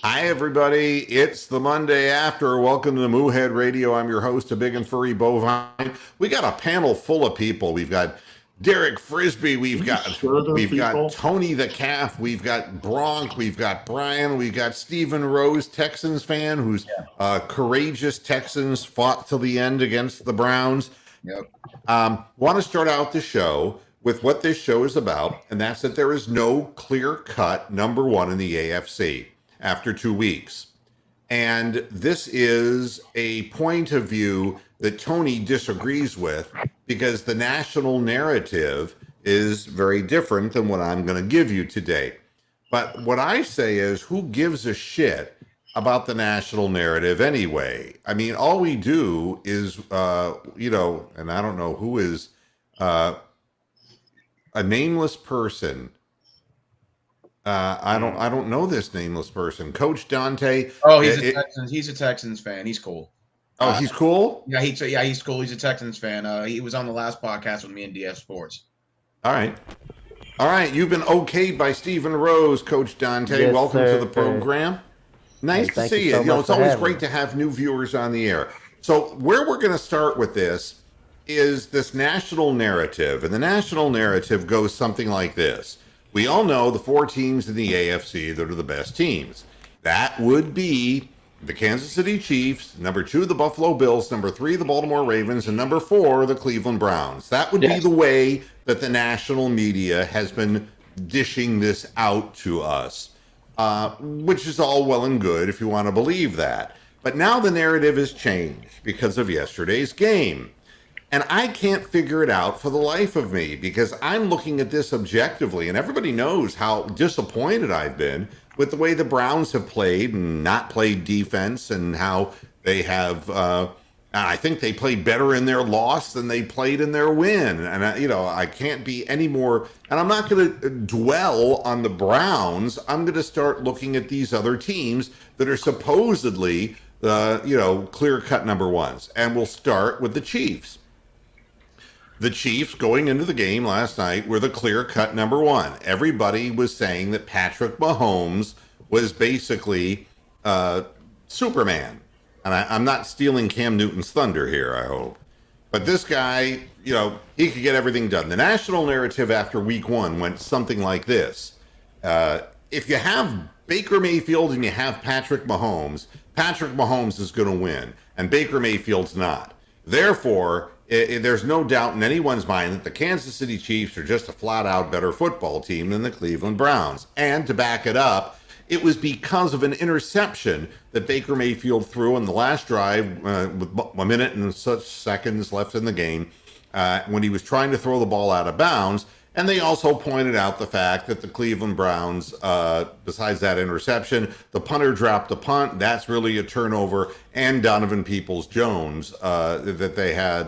Hi, everybody. It's the Monday after. Welcome to the Moohead Radio. I'm your host, a big and furry bovine. We got a panel full of people. We've got Derek Frisbee. We've got people. Tony the Calf. We've got Bronk. We've got Brian. We've got Stephen Rose, Texans fan, who's courageous Texans, fought till the end against the Browns. Yep. Want to start out the show with what this show is about, and that's that there is no clear-cut number one in the AFC after 2 weeks. And this is a point of view that Tony disagrees with because the national narrative is very different than what I'm going to give you today. But what I say is, who gives a shit about the national narrative anyway? I mean, all we do is, and I don't know who is a nameless person. I don't know this nameless person. Coach Dante. Oh, he's a Texans fan. He's cool. Oh, he's cool? Yeah, he's cool. He's a Texans fan. He was on the last podcast with me and DF Sports. All right. You've been okayed by Stephen Rose, Coach Dante. Yes, welcome sir. to the program. Nice to see you. So It's always great to have new viewers on the air. So where we're going to start with this is this national narrative. And the national narrative goes something like this. We all know the four teams in the AFC that are the best teams. That would be the Kansas City Chiefs, number 2, the Buffalo Bills, number 3, the Baltimore Ravens, and number 4, the Cleveland Browns. That would be the way that the national media has been dishing this out to us, which is all well and good if you want to believe that. But now the narrative has changed because of yesterday's game. And I can't figure it out for the life of me because I'm looking at this objectively, and everybody knows how disappointed I've been with the way the Browns have played and not played defense, and how they have. I think they played better in their loss than they played in their win, and I can't be any more. And I'm not going to dwell on the Browns. I'm going to start looking at these other teams that are supposedly clear-cut number ones, and we'll start with the Chiefs. The Chiefs going into the game last night were the clear-cut number one. Everybody was saying that Patrick Mahomes was basically Superman. And I'm not stealing Cam Newton's thunder here, I hope. But this guy, he could get everything done. The national narrative after week one went something like this. If you have Baker Mayfield and you have Patrick Mahomes is going to win. And Baker Mayfield's not. Therefore, there's no doubt in anyone's mind that the Kansas City Chiefs are just a flat-out better football team than the Cleveland Browns. And to back it up, it was because of an interception that Baker Mayfield threw in the last drive with a minute and such seconds left in the game when he was trying to throw the ball out of bounds. And they also pointed out the fact that the Cleveland Browns, besides that interception, the punter dropped a punt. That's really a turnover. And Donovan Peoples-Jones, that they had,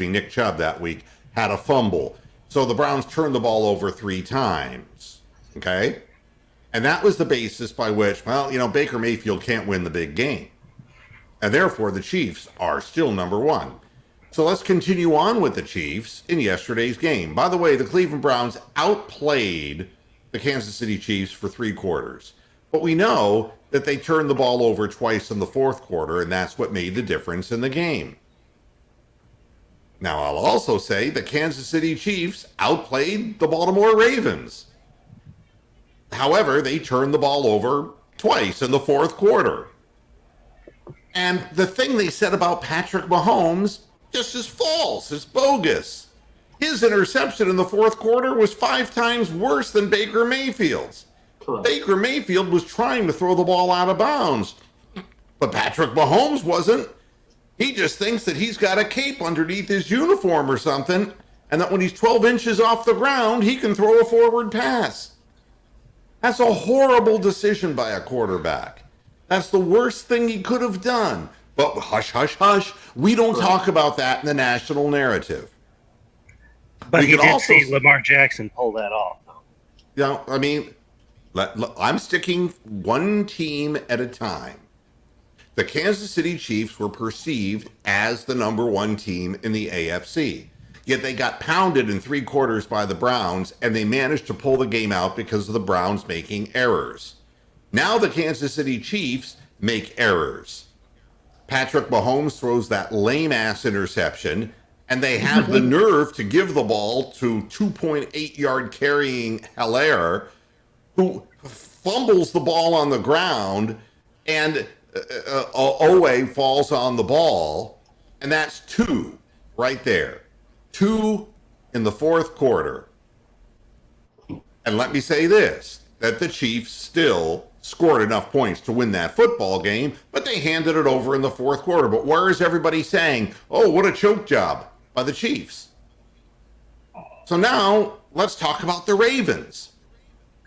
Nick Chubb that week, had a fumble. So the Browns turned the ball over 3 times. Okay? And that was the basis by which, Baker Mayfield can't win the big game. And therefore, the Chiefs are still number one. So let's continue on with the Chiefs in yesterday's game. By the way, the Cleveland Browns outplayed the Kansas City Chiefs for 3 quarters. But we know that they turned the ball over twice in the 4th quarter, and that's what made the difference in the game. Now, I'll also say the Kansas City Chiefs outplayed the Baltimore Ravens. However, they turned the ball over twice in the 4th quarter. And the thing they said about Patrick Mahomes just is false. It's bogus. His interception in the 4th quarter was 5 times worse than Baker Mayfield's. Correct. Baker Mayfield was trying to throw the ball out of bounds, but Patrick Mahomes wasn't. He just thinks that he's got a cape underneath his uniform or something, and that when he's 12 inches off the ground, he can throw a forward pass. That's a horrible decision by a quarterback. That's the worst thing he could have done. But hush, hush, hush. We don't talk about that in the national narrative. But you did see Lamar Jackson pull that off. I'm sticking one team at a time. The Kansas City Chiefs were perceived as the number one team in the AFC. Yet they got pounded in 3 quarters by the Browns, and they managed to pull the game out because of the Browns making errors. Now the Kansas City Chiefs make errors. Patrick Mahomes throws that lame-ass interception, and they have the nerve to give the ball to 2.8-yard carrying Hilaire, who fumbles the ball on the ground, and Owe falls on the ball, and that's 2 right there. 2 in the fourth quarter. And let me say this, that the Chiefs still scored enough points to win that football game, but they handed it over in the fourth quarter. But where is everybody saying, oh, what a choke job by the Chiefs? So now let's talk about the Ravens.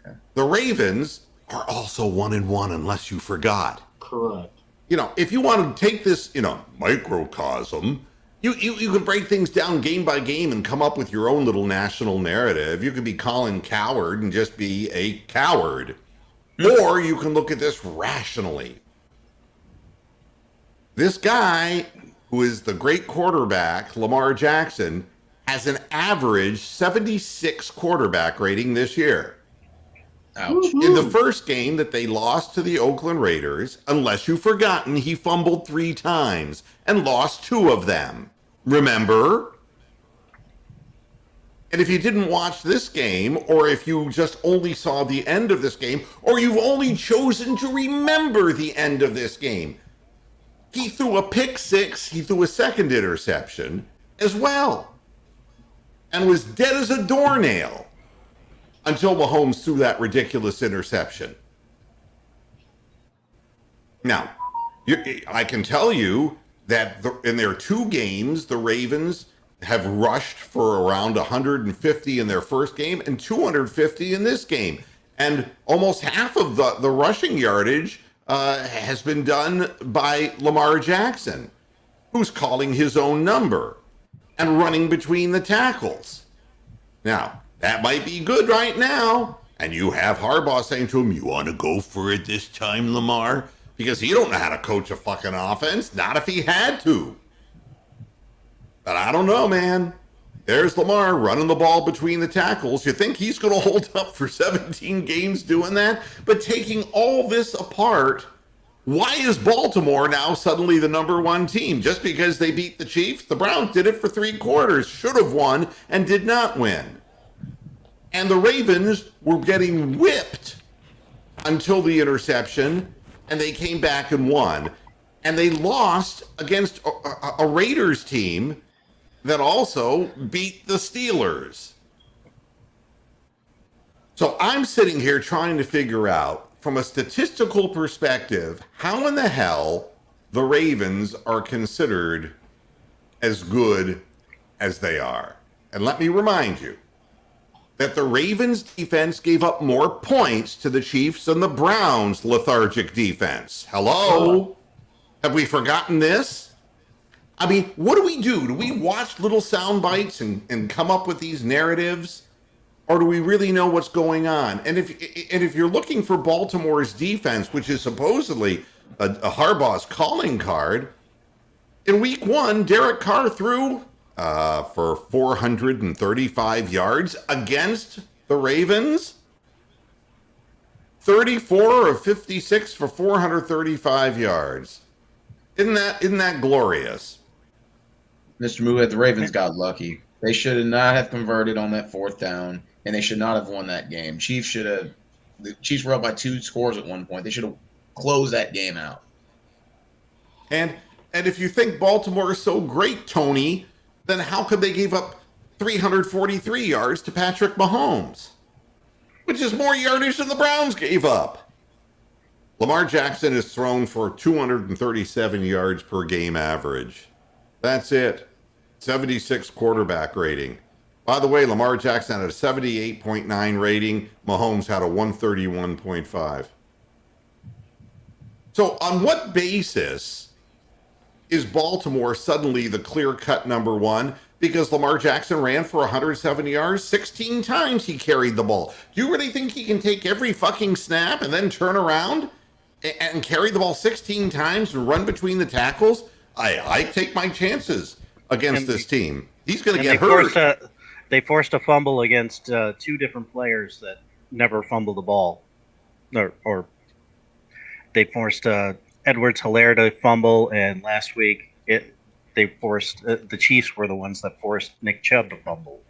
Okay. The Ravens are also 1-1, unless you forgot. Correct. If you want to take this, microcosm, you can break things down game by game and come up with your own little national narrative. You could be Colin Coward and just be a coward. Or you can look at this rationally. This guy, who is the great quarterback, Lamar Jackson, has an average 76 quarterback rating this year. Ouch. In the first game that they lost to the Oakland Raiders, unless you've forgotten, he fumbled 3 times and lost 2 of them. Remember? And if you didn't watch this game, or if you just only saw the end of this game, or you've only chosen to remember the end of this game, he threw a pick 6, he threw a second interception as well, and was dead as a doornail until Mahomes threw that ridiculous interception. Now, I can tell you that in their 2 games, the Ravens have rushed for around 150 in their first game and 250 in this game. And almost half of the rushing yardage has been done by Lamar Jackson, who's calling his own number and running between the tackles. Now, that might be good right now. And you have Harbaugh saying to him, you want to go for it this time, Lamar? Because he don't know how to coach a fucking offense. Not if he had to. But I don't know, man. There's Lamar running the ball between the tackles. You think he's going to hold up for 17 games doing that? But taking all this apart, why is Baltimore now suddenly the number 1 team? Just because they beat the Chiefs? The Browns did it for 3 quarters, should have won, and did not win. And the Ravens were getting whipped until the interception, and they came back and won. And they lost against a Raiders team that also beat the Steelers. So I'm sitting here trying to figure out, from a statistical perspective, how in the hell the Ravens are considered as good as they are. And let me remind you that the Ravens defense gave up more points to the Chiefs than the Browns' lethargic defense. Hello? Have we forgotten this? I mean, what do we do? Do we watch little sound bites and come up with these narratives? Or do we really know what's going on? And if you're looking for Baltimore's defense, which is supposedly a Harbaugh's calling card, in week 1, Derek Carr threw for 435 yards against the Ravens. 34 of 56 for 435 yards. Isn't that glorious? Mr. Moohead, the Ravens got lucky. They should not have converted on that 4th down, and they should not have won that game. The Chiefs were up by 2 scores at one point. They should have closed that game out. And if you think Baltimore is so great, Tony, then how could they give up 343 yards to Patrick Mahomes, which is more yardage than the Browns gave up? Lamar Jackson is thrown for 237 yards per game average. That's it. 76 quarterback rating. By the way, Lamar Jackson had a 78.9 rating. Mahomes had a 131.5. So on what basis is Baltimore suddenly the clear-cut number 1? Because Lamar Jackson ran for 170 yards 16 times he carried the ball. Do you really think he can take every fucking snap and then turn around and carry the ball 16 times and run between the tackles? I take my chances against this team. He's going to get hurt. They forced a fumble against 2 different players that never fumbled the ball, or They forced Edwards-Helaire to fumble, and last week they forced the Chiefs were the ones that forced Nick Chubb to fumble.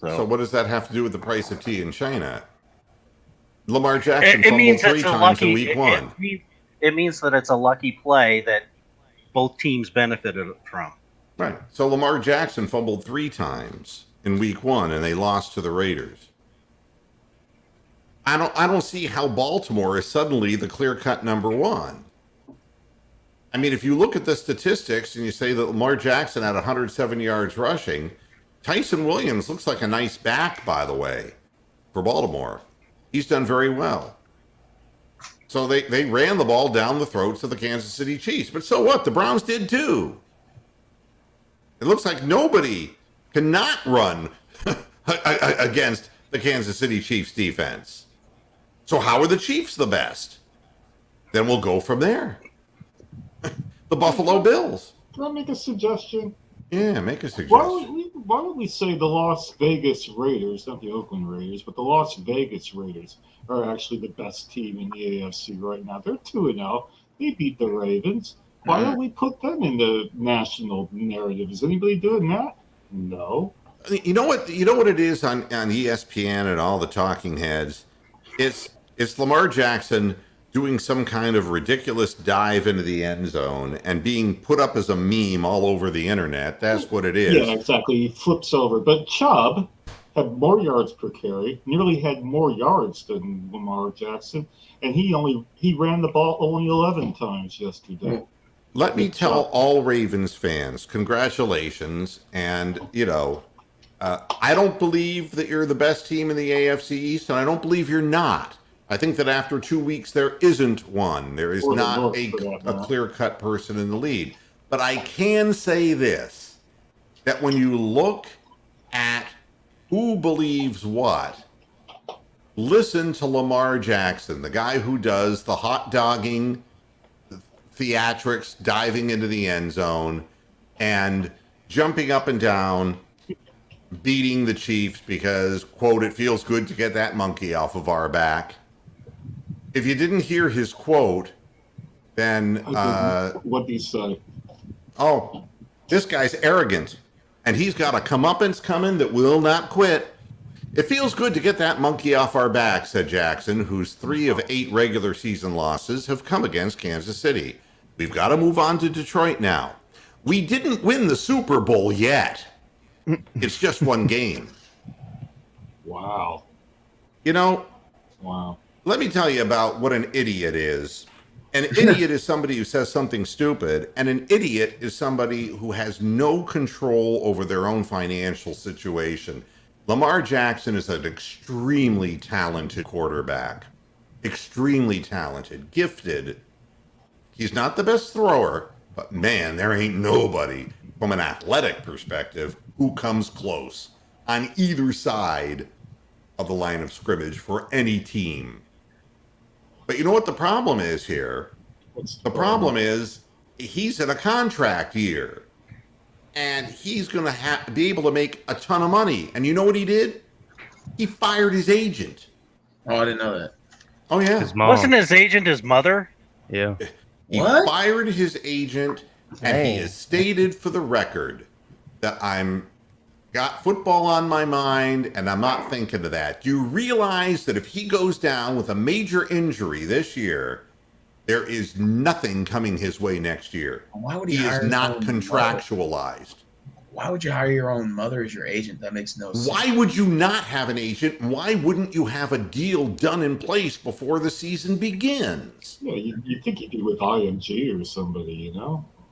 So what does that have to do with the price of tea in China? Lamar Jackson fumbled 3 times in week 1. It means that it's a lucky play that both teams benefited from. Right. So Lamar Jackson fumbled 3 times in week 1, and they lost to the Raiders. I don't see how Baltimore is suddenly the clear-cut number 1. I mean, if you look at the statistics and you say that Lamar Jackson had 107 yards rushing, Tyson Williams looks like a nice back, by the way, for Baltimore. He's done very well. So they ran the ball down the throats of the Kansas City Chiefs. But so what? The Browns did too. It looks like nobody cannot run against the Kansas City Chiefs defense. So how are the Chiefs the best? Then we'll go from there. The Buffalo Bills. Can I make a suggestion? Yeah, make a suggestion. Why don't we say the Las Vegas Raiders, not the Oakland Raiders, but the Las Vegas Raiders are actually the best team in the AFC right now. They're 2-0. They beat the Ravens. Why don't we put them in the national narrative? Is anybody doing that? No. You know what it is on ESPN and all the talking heads? It's Lamar Jackson doing some kind of ridiculous dive into the end zone and being put up as a meme all over the internet. That's what it is. Yeah, exactly. He flips over. But Chubb had more yards per carry, nearly had more yards than Lamar Jackson, and he ran the ball only 11 times yesterday. Let me tell all Ravens fans, congratulations. And, I don't believe that you're the best team in the AFC East, and I don't believe you're not. I think that after 2 weeks, there isn't one. There is not a clear-cut person in the lead. But I can say this, that when you look at who believes what, listen to Lamar Jackson, the guy who does the hot dogging, theatrics, diving into the end zone, and jumping up and down, beating the Chiefs because, quote, it feels good to get that monkey off of our back. If you didn't hear his quote, then what did he say? Oh, this guy's arrogant, and he's got a comeuppance coming that will not quit. It feels good to get that monkey off our back, said Jackson, whose 3 of 8 regular season losses have come against Kansas City. We've got to move on to Detroit now. We didn't win the Super Bowl yet. It's just one game. Wow. Wow. Let me tell you about what an idiot is. An idiot is somebody who says something stupid, and an idiot is somebody who has no control over their own financial situation. Lamar Jackson is an extremely talented quarterback. Extremely talented, gifted. He's not the best thrower, but man, there ain't nobody from an athletic perspective who comes close on either side of the line of scrimmage for any team. But you know what the problem is here? The problem is he's in a contract year, and he's going to be able to make a ton of money. And you know what he did? He fired his agent. Oh, I didn't know that. Oh, yeah. His mom. Wasn't his agent his mother? Yeah. He fired his agent, and he has stated for the record that I'm got football on my mind, and I'm not thinking of that. Do you realize that if he goes down with a major injury this year, there is nothing coming his way next year? Why would he is not contractualized. Why would you hire your own mother as your agent? That makes no sense. Why would you not have an agent? Why wouldn't you have a deal done in place before the season begins? Yeah, you think you'd be with IMG or somebody,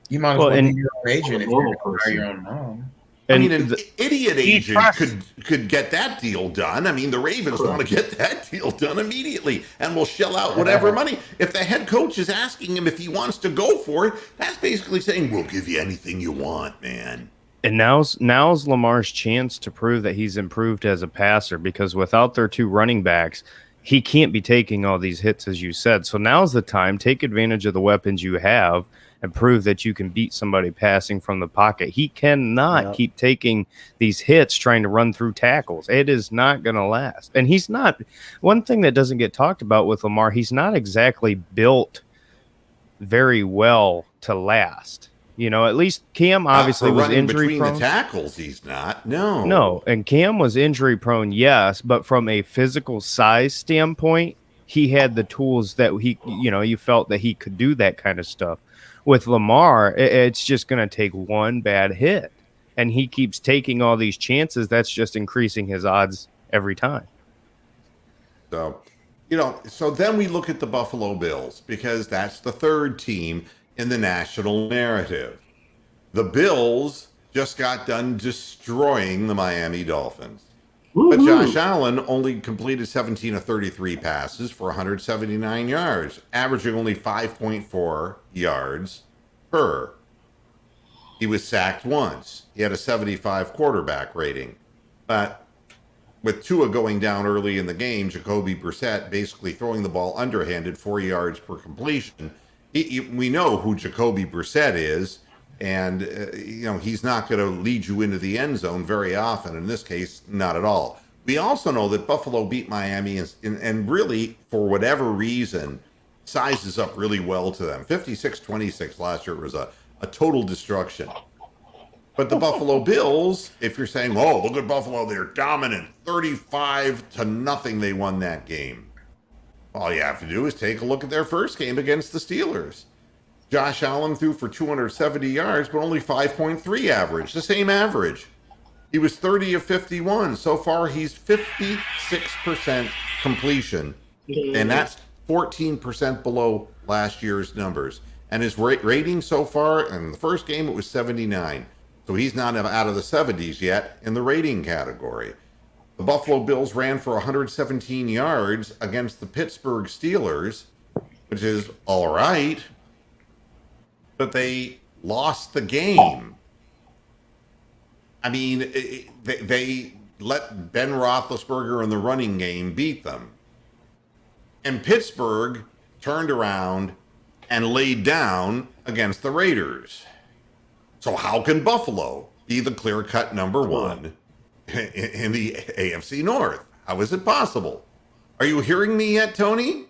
You might as well be your own agent if you're going to hire your own mom. I mean, an idiot agent could get that deal done. I mean, the Ravens want to get that deal done immediately and will shell out whatever money. If the head coach is asking him if he wants to go for it, that's basically saying, we'll give you anything you want, man. And now's Lamar's chance to prove that he's improved as a passer, because without their 2 running backs, he can't be taking all these hits, as you said. So now's the time. Take advantage of the weapons you have and prove that you can beat somebody passing from the pocket. He cannot keep taking these hits trying to run through tackles. It is not going to last. And he's not – one thing that doesn't get talked about with Lamar, he's not exactly built very well to last. You know, at least Cam obviously was injury prone. Between the tackles, he's not. No. No, and Cam was injury prone, yes, but from a physical size standpoint, he had the tools that he, you know, you felt that he could do that kind of stuff. With Lamar, it's just going to take one bad hit, and he keeps taking all these chances. That's just increasing his odds every time. So, you know, so then we look at the Buffalo Bills because that's the third team in the national narrative. The Bills just got done destroying the Miami Dolphins. But Josh Allen only completed 17 of 33 passes for 179 yards, averaging only 5.4 yards per. He was sacked once. He had a 75 quarterback rating. But with Tua going down early in the game, Jacoby Brissett basically throwing the ball underhanded 4 yards per completion. We know who Jacoby Brissett is, and you know he's not going to lead you into the end zone very often. In this case, not at all. We also know that Buffalo beat Miami and really, for whatever reason, sizes up really well to them. 56-26 last year was a total destruction. But the Buffalo Bills, if you're saying, oh, look at Buffalo, they're dominant, 35-0 they won that game. All you have to do is take a look at their first game against the Steelers. Josh Allen threw for 270 yards, but only 5.3 average, the same average. He was 30 of 51. So far, he's 56% completion, and that's 14% below last year's numbers. And his rating so far, in the first game, it was 79. So he's not out of the 70s yet in the rating category. The Buffalo Bills ran for 117 yards against the Pittsburgh Steelers, which is all right, but they lost the game. I mean, they let Ben Roethlisberger in the running game beat them. And Pittsburgh turned around and laid down against the Raiders. So how can Buffalo be the clear-cut number one in the AFC North? How is it possible? Are you hearing me yet, Tony?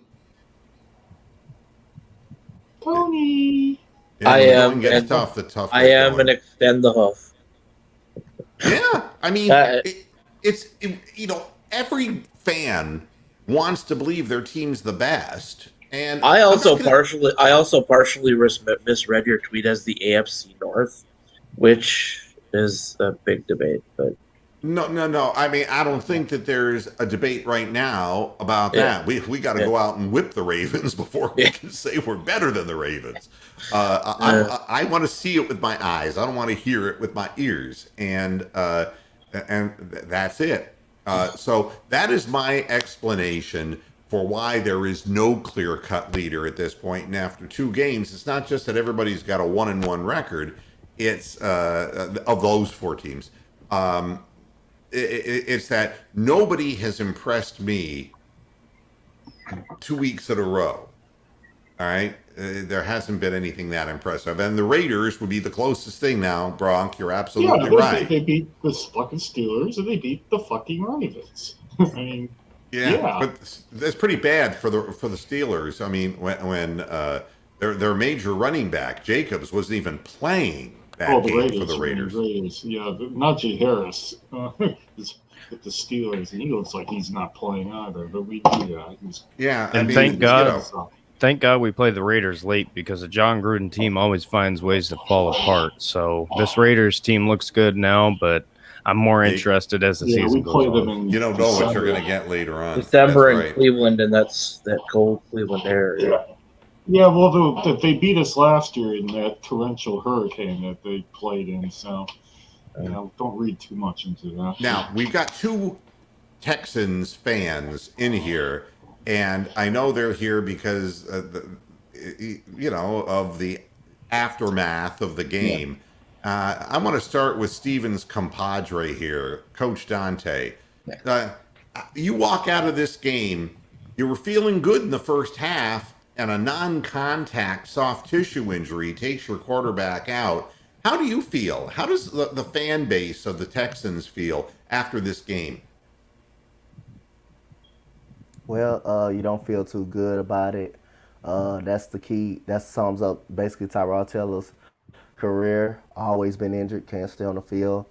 Tony. Yeah, I am. Gets tough. The tough. I am and extend the hoof. Yeah, I mean, it's you know, every fan wants to believe their team's the best, and I also partially misread your tweet as the AFC North, which is a big debate. But no. I mean, I don't think that there's a debate right now about that. We got to go out and whip the Ravens before we can say we're better than the Ravens. I want to see it with my eyes. I don't want to hear it with my ears, and that's it. So that is my explanation for why there is no clear-cut leader at this point. And after 2 games, it's not just that everybody's got a 1-1 record. It's of those 4 teams. It's that nobody has impressed me 2 weeks in a row. All right? There hasn't been anything that impressive. And the Raiders would be the closest thing now, Bronk. You're absolutely right. They beat the fucking Steelers and they beat the fucking Ravens. I mean, yeah, but that's pretty bad for the Steelers. I mean, when their major running back, Jacobs, wasn't even playing that game for the Raiders. Yeah, Najee Harris is with the Steelers, and he looks like he's not playing either, but we do that. And thank God. Thank God we played the Raiders late because the John Gruden team always finds ways to fall apart. So this Raiders team looks good now, but I'm more interested as the season goes on. You don't know what you're going to get later on. December in Cleveland, and that's that cold Cleveland air. Yeah, well, they beat us last year in that torrential hurricane that they played in. So, you know, don't read too much into that. Now, we've got 2 Texans fans in here. And I know they're here because, of the aftermath of the game. I want to start with Steven's compadre here, Coach Dante. You walk out of this game, you were feeling good in the first half, and a non-contact soft tissue injury takes your quarterback out. How do you feel? How does the fan base of the Texans feel after this game? Well, you don't feel too good about it. That's the key. That sums up basically Tyrod Taylor's career. Always been injured, can't stay on the field.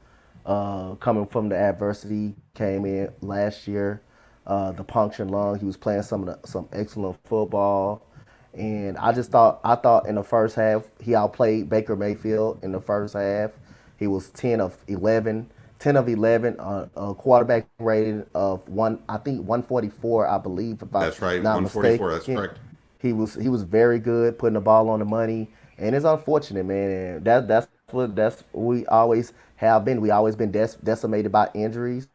Coming from the adversity, came in last year. The punctured lung. He was playing some excellent football, and I thought in the first half he outplayed Baker Mayfield in the first half. He was 10 of 11, a quarterback rating of I think 144, I believe, if That's I'm right, not 144. mistaken. That's correct. He was very good putting the ball on the money, and it's unfortunate, man. And that's what we always have been. We always been decimated by injuries,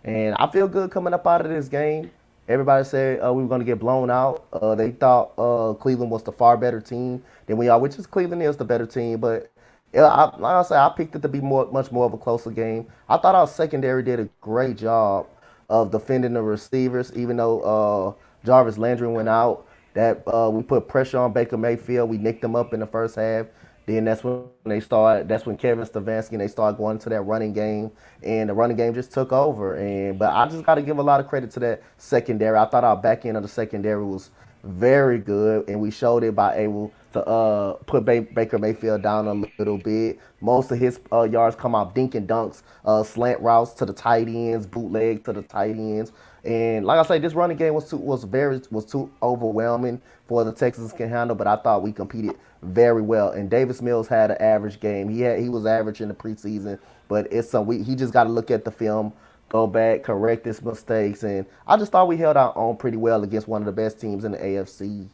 and I feel good coming up out of this game. Everybody said we were going to get blown out. They thought Cleveland was the far better team than we are, which is Cleveland is the better team. But yeah, like I said, I picked it to be much more of a closer game. I thought our secondary did a great job of defending the receivers, even though Jarvis Landry went out. That we put pressure on Baker Mayfield. We nicked them up in the first half. Then that's when they started. That's when Kevin Stefanski and they started going to that running game, and the running game just took over. But I just got to give a lot of credit to that secondary. I thought our back end of the secondary was very good, and we showed it by able to put Baker Mayfield down a little bit. Most of his yards come off dink and dunks, slant routes to the tight ends, bootleg to the tight ends. And like I say, this running game was too overwhelming for the Texans can handle. But I thought we competed very well. And Davis Mills had an average game. He was average in the preseason, but he just got to look at the film, go back, correct his mistakes, and I just thought we held our own pretty well against one of the best teams in the AFC.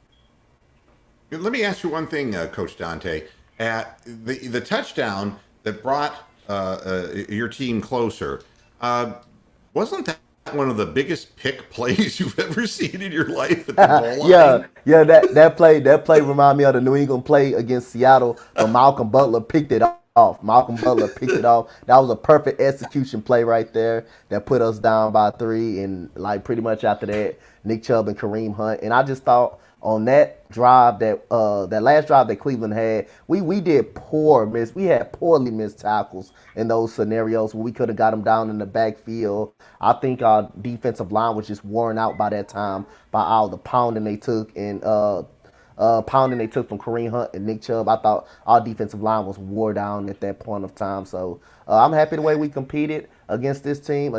Let me ask you one thing, Coach Dante. At the touchdown that brought your team closer, wasn't that one of the biggest pick plays you've ever seen in your life at the goal line? Yeah. That play reminded me of the New England play against Seattle when Malcolm Butler picked it off. That was a perfect execution play right there that put us down by 3. And like pretty much after that, Nick Chubb and Kareem Hunt. And I just thought on that drive that last drive that Cleveland had, we did we had poorly missed tackles in those scenarios where we could have got them down in the backfield. I think our defensive line was just worn out by that time by all the pounding they took from Kareem Hunt and Nick Chubb. I thought our defensive line was wore down at that point of time. So I'm happy the way we competed against this team.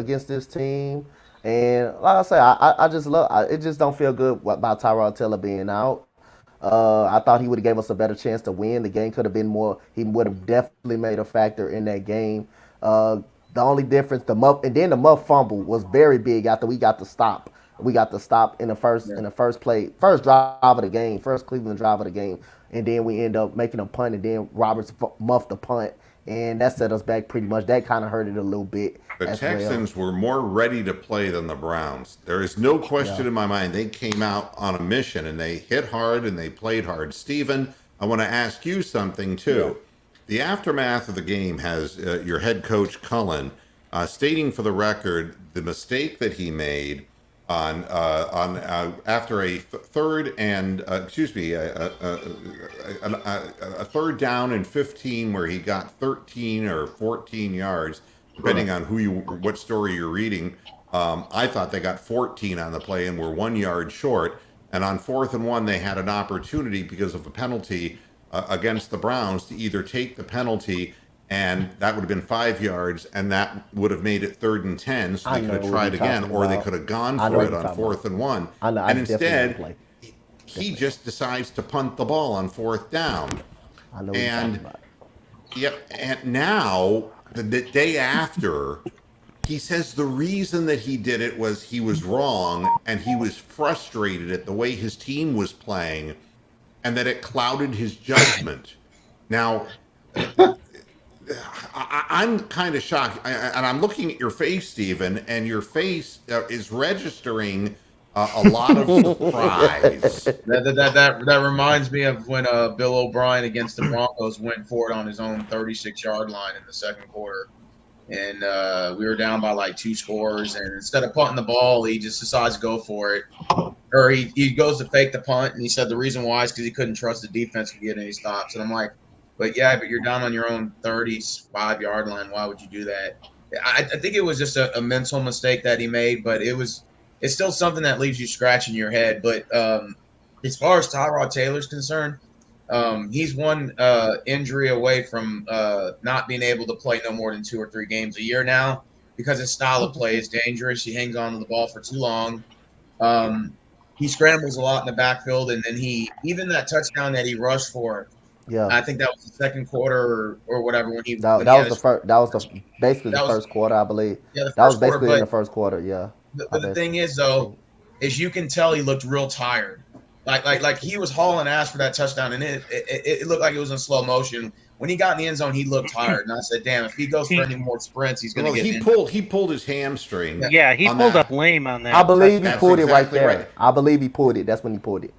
And like I say, I just it just don't feel good about Tyrod Taylor being out. I thought he would have gave us a better chance to win. The game could have been more. He would have definitely made a factor in that game. The only difference, the muff fumble was very big after we got to stop. We got to stop in the first drive of the game, first Cleveland drive of the game, and then we end up making a punt, and then Roberts muffed the punt, and that set us back pretty much. That kind of hurt it a little bit. The Texans were more ready to play than the Browns. There is no question in my mind. They came out on a mission, and they hit hard, and they played hard. Stephen, I want to ask you something, too. Yeah. The aftermath of the game has your head coach, Cullen, stating for the record the mistake that he made on after a third down and 15 where he got 13 or 14 yards, depending on what story you're reading. I thought they got 14 on the play and were 1 yard short. And on 4th and 1, they had an opportunity because of a penalty against the Browns to either take the penalty, and that would have been 5 yards, and that would have made it 3rd and 10, so they could have tried again, or they could have gone for it on 4th and 1. And instead, he just decides to punt the ball on 4th down. I know what you're talking about. Yep, and now, the day after, he says the reason that he did it was he was wrong, and he was frustrated at the way his team was playing, and that it clouded his judgment. Now, I'm kind of shocked, and I'm looking at your face, Stephen, and your face is registering a lot of surprise. That reminds me of when Bill O'Brien against the Broncos went for it on his own 36-yard line in the second quarter, and we were down by like 2 scores. And instead of punting the ball, he just decides to go for it. Or he goes to fake the punt, and he said the reason why is because he couldn't trust the defense to get any stops. And I'm like, but you're down on your own 35-yard line. Why would you do that? I think it was just a mental mistake that he made, but it's still something that leaves you scratching your head. But as far as Tyrod Taylor's concerned, he's one injury away from not being able to play no more than 2 or 3 games a year now because his style of play is dangerous. He hangs on to the ball for too long. He scrambles a lot in the backfield, and then even that touchdown that he rushed for, Yeah, I think that was the second quarter or whatever when he that, when that he was had the his, first. That was basically the that was first quarter, I believe. yeah the That was first quarter. basically in the But first quarter. Yeah. the thing is though, is you can tell he looked real tired, like he was hauling ass for that touchdown, and it looked like it was in slow motion. When he got in the end zone, he looked tired, and I said, "Damn, if he goes for any more sprints, he's going to get injured." He pulled his hamstring. Yeah, he on pulled that. up lame on that. I believe he That's pulled it right exactly there. right. I believe he pulled it. That's when he pulled it.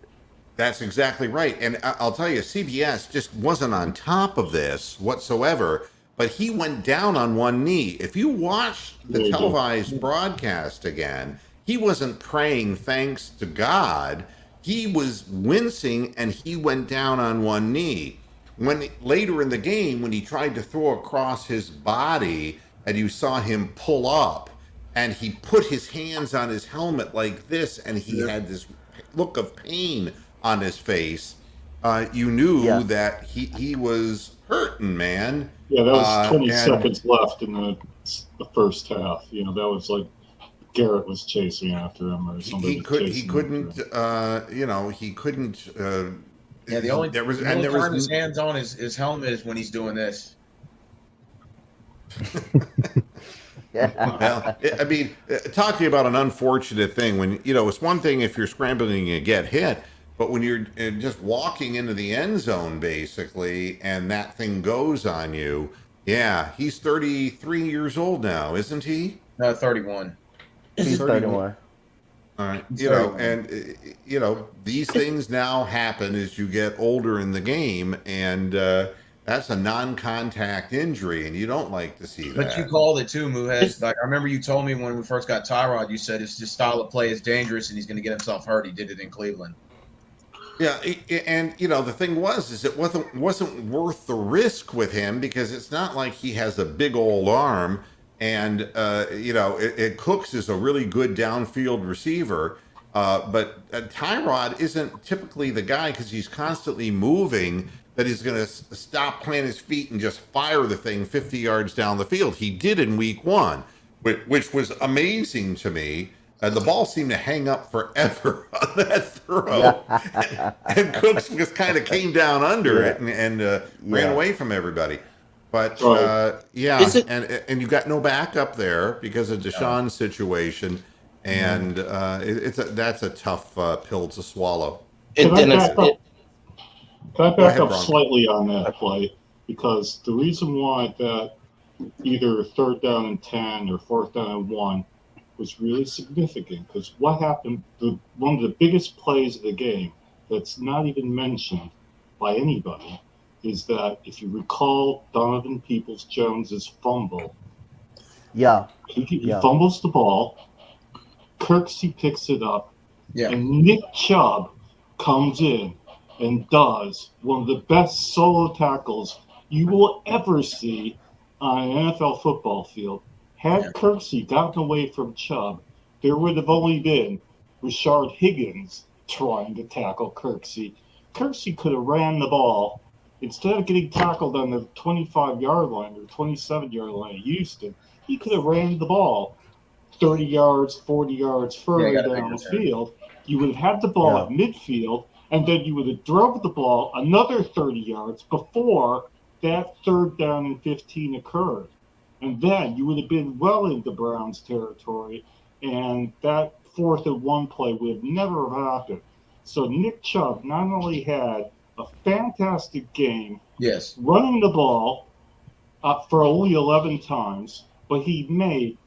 That's exactly right. And I'll tell you, CBS just wasn't on top of this whatsoever, but he went down on one knee. If you watch the televised broadcast again, he wasn't praying thanks to God. He was wincing and he went down on one knee. When later in the game, when he tried to throw across his body and you saw him pull up and he put his hands on his helmet like this and he had this look of pain on his face, you knew that he was hurting, man. Yeah, that was 20 seconds left in the first half. You know, that was like Garrett was chasing after him or somebody. He couldn't. Yeah, the only time his hands on his helmet is when he's doing this. Well, I mean, talk to you about an unfortunate thing. When it's one thing if you're scrambling and get hit, but when you're just walking into the end zone, basically, and that thing goes on you, yeah, he's 33 years old now, isn't he? No, 31. He's 31. All right, these things now happen as you get older in the game, and that's a non-contact injury, and you don't like to see that. But you called it too, Muhez. Like I remember you told me when we first got Tyrod, you said his style of play is dangerous, and he's going to get himself hurt. He did it in Cleveland. Yeah, and the thing is it wasn't worth the risk with him because it's not like he has a big old arm, and Cooks is a really good downfield receiver, but Tyrod isn't typically the guy because he's constantly moving that he's going to stop, plant his feet, and just fire the thing 50 yards down the field. He did in week 1, which was amazing to me. The ball seemed to hang up forever on that throw. And Cooks just kind of came down under it and ran away from everybody. But, and you got no backup there because of Deshaun's situation. And that's a tough pill to swallow. Can I back up slightly on that play? Because the reason why that either 3rd down and 10 or 4th down and 1 was really significant, because what happened, one of the biggest plays of the game that's not even mentioned by anybody is that if you recall Donovan Peoples-Jones's fumble. He fumbles the ball, Kirksey picks it up, and Nick Chubb comes in and does one of the best solo tackles you will ever see on an NFL football field. Had Kirksey gotten away from Chubb, there would have only been Rashard Higgins trying to tackle Kirksey. Kirksey could have ran the ball. Instead of getting tackled on the 25-yard line or 27-yard line at Houston, he could have ran the ball 30 yards, 40 yards further down the field. You would have had the ball at midfield, and then you would have drove the ball another 30 yards before that 3rd down and 15 occurred. And then you would have been well into Browns territory, and that 4th and 1 play would have never have happened. So Nick Chubb not only had a fantastic game running the ball for only 11 times, but he made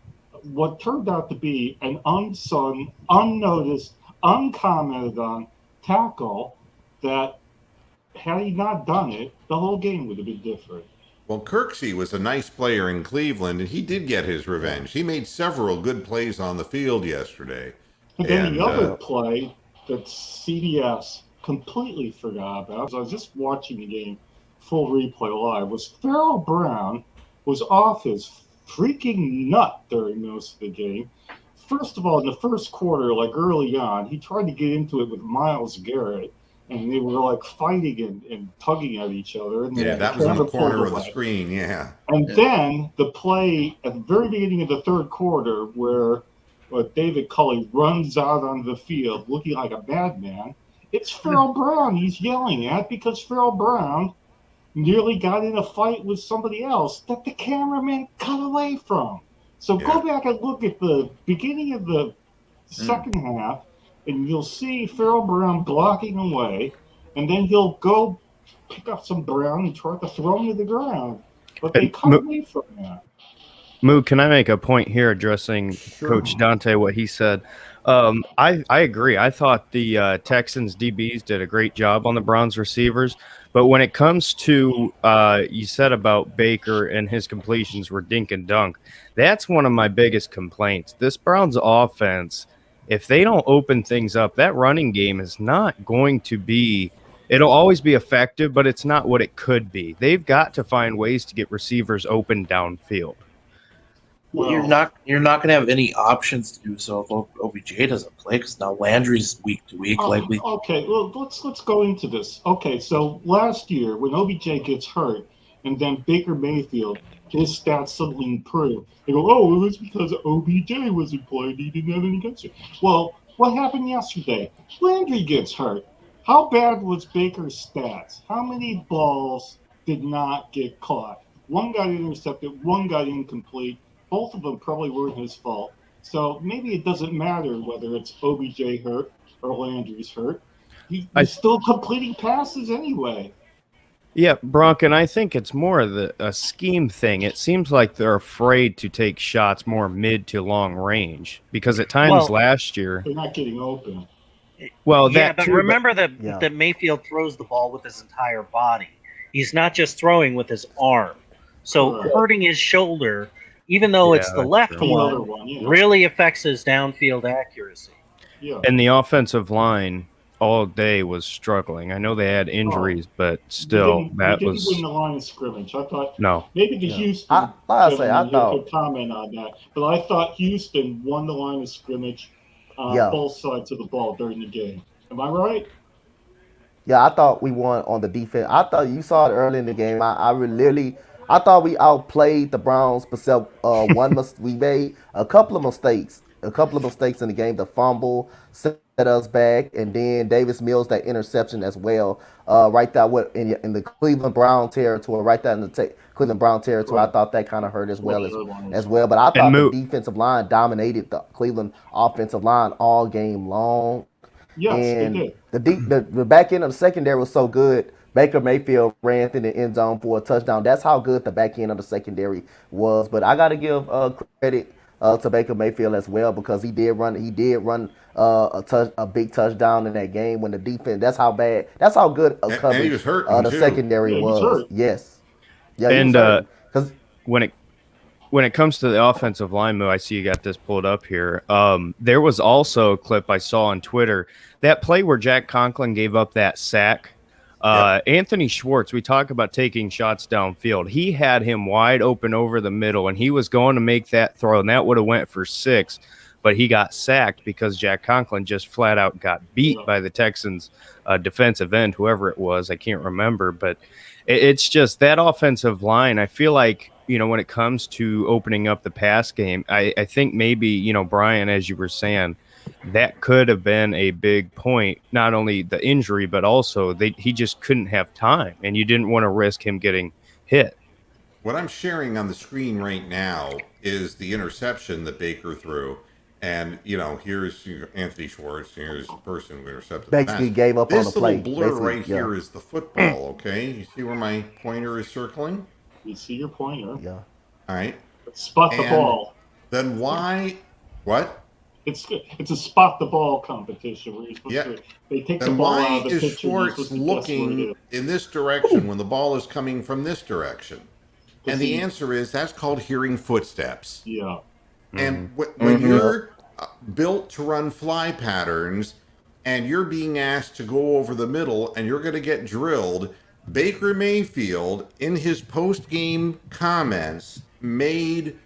what turned out to be an unsung, unnoticed, uncommented on tackle that, had he not done it, the whole game would have been different. Well, Kirksey was a nice player in Cleveland, and he did get his revenge. He made several good plays on the field yesterday. And then the And other play that CBS completely forgot about, I was just watching the game full replay live, was Pharaoh Brown was off his freaking nut during most of the game. First of all, in the first quarter, like early on, he tried to get into it with Myles Garrett, and they were like fighting and tugging at each other. And yeah, that was in the corner of the screen. Yeah. And then the play at the very beginning of the third quarter where David Culley runs out onto the field looking like a madman, it's Pharaoh Brown he's yelling at because Pharaoh Brown nearly got in a fight with somebody else that the cameraman cut away from. So go back and look at the beginning of the second half, and you'll see Pharaoh Brown blocking away, and then he'll go pick up some Brown and try to throw him to the ground. But they cut away from that. Moo, can I make a point here addressing Coach Dante, what he said? I agree. I thought the Texans DBs did a great job on the Browns receivers. But when it comes to you said about Baker and his completions were dink and dunk, that's one of my biggest complaints. This Browns offense, if they don't open things up, that running game is not going to be – it'll always be effective, but it's not what it could be. They've got to find ways to get receivers open downfield. Well, you're not going to have any options to do so if OBJ doesn't play because now Landry's week to week. Okay, well let's go into this. Okay, so last year when OBJ gets hurt and then Baker Mayfield, his stats suddenly improve. They go, oh, it was because OBJ wasn't playing. He didn't have any cancer. Well, what happened yesterday? Landry gets hurt. How bad was Baker's stats? How many balls did not get caught? One got intercepted, one got incomplete. Both of them probably weren't his fault. So maybe it doesn't matter whether it's OBJ hurt or Landry's hurt. He's still completing passes anyway. Yeah, Bronk, and I think it's more of a scheme thing. It seems like they're afraid to take shots more mid to long range because at times last year they're not getting open. Well, yeah, but remember that Mayfield throws the ball with his entire body. He's not just throwing with his arm. So hurting his shoulder, even though it's the left one, really affects his downfield accuracy. Yeah. And the offensive line all day was struggling. I know they had injuries, but still, that was win the line of scrimmage. I thought no. Maybe the Houston. I thought could comment on that, but I thought Houston won the line of scrimmage on both sides of the ball during the game. Am I right? Yeah, I thought we won on the defense. I thought you saw it early in the game. I thought we outplayed the Browns, except we made a couple of mistakes in the game. The fumble set us back, and then Davis Mills, that interception as well, right there in the Cleveland Brown territory, right there in the Cleveland Brown territory. I thought that kind of hurt as well. But I thought the defensive line dominated the Cleveland offensive line all game long. Yes, and they did. The back end of the secondary was so good. Baker Mayfield ran through the end zone for a touchdown. That's how good the back end of the secondary was. But I got to give credit to Baker Mayfield as well because he did run a big touchdown in that game when the defense. That's how good a coverage he was hurt the secondary was. Yes. Yeah. And because when it comes to the offensive line move, I see you got this pulled up here. There was also a clip I saw on Twitter, that play where Jack Conklin gave up that sack. Anthony Schwartz, we talk about taking shots downfield. He had him wide open over the middle, and he was going to make that throw, and that would have went for 6, but he got sacked because Jack Conklin just flat out got beat by the Texans defensive end, whoever it was. I can't remember, but it's just that offensive line. I feel like, when it comes to opening up the pass game, I think maybe, Brian, as you were saying, that could have been a big point, not only the injury, but also he just couldn't have time, and you didn't want to risk him getting hit. What I'm sharing on the screen right now is the interception that Baker threw. And, here's Anthony Schwartz, here's the person who intercepted the pass. Basically gave up on the play. This little blur here is the football, okay? You see where my pointer is circling? You see your pointer. Yeah. All right. Spot the ball. Then why? What? It's a spot the ball competition where you're supposed to. They take the ball out of the picture. picture. Why is Schwartz looking in this direction when the ball is coming from this direction? And the answer is that's called hearing footsteps. Yeah. And when you're built to run fly patterns and you're being asked to go over the middle and you're going to get drilled, Baker Mayfield, in his post-game comments, made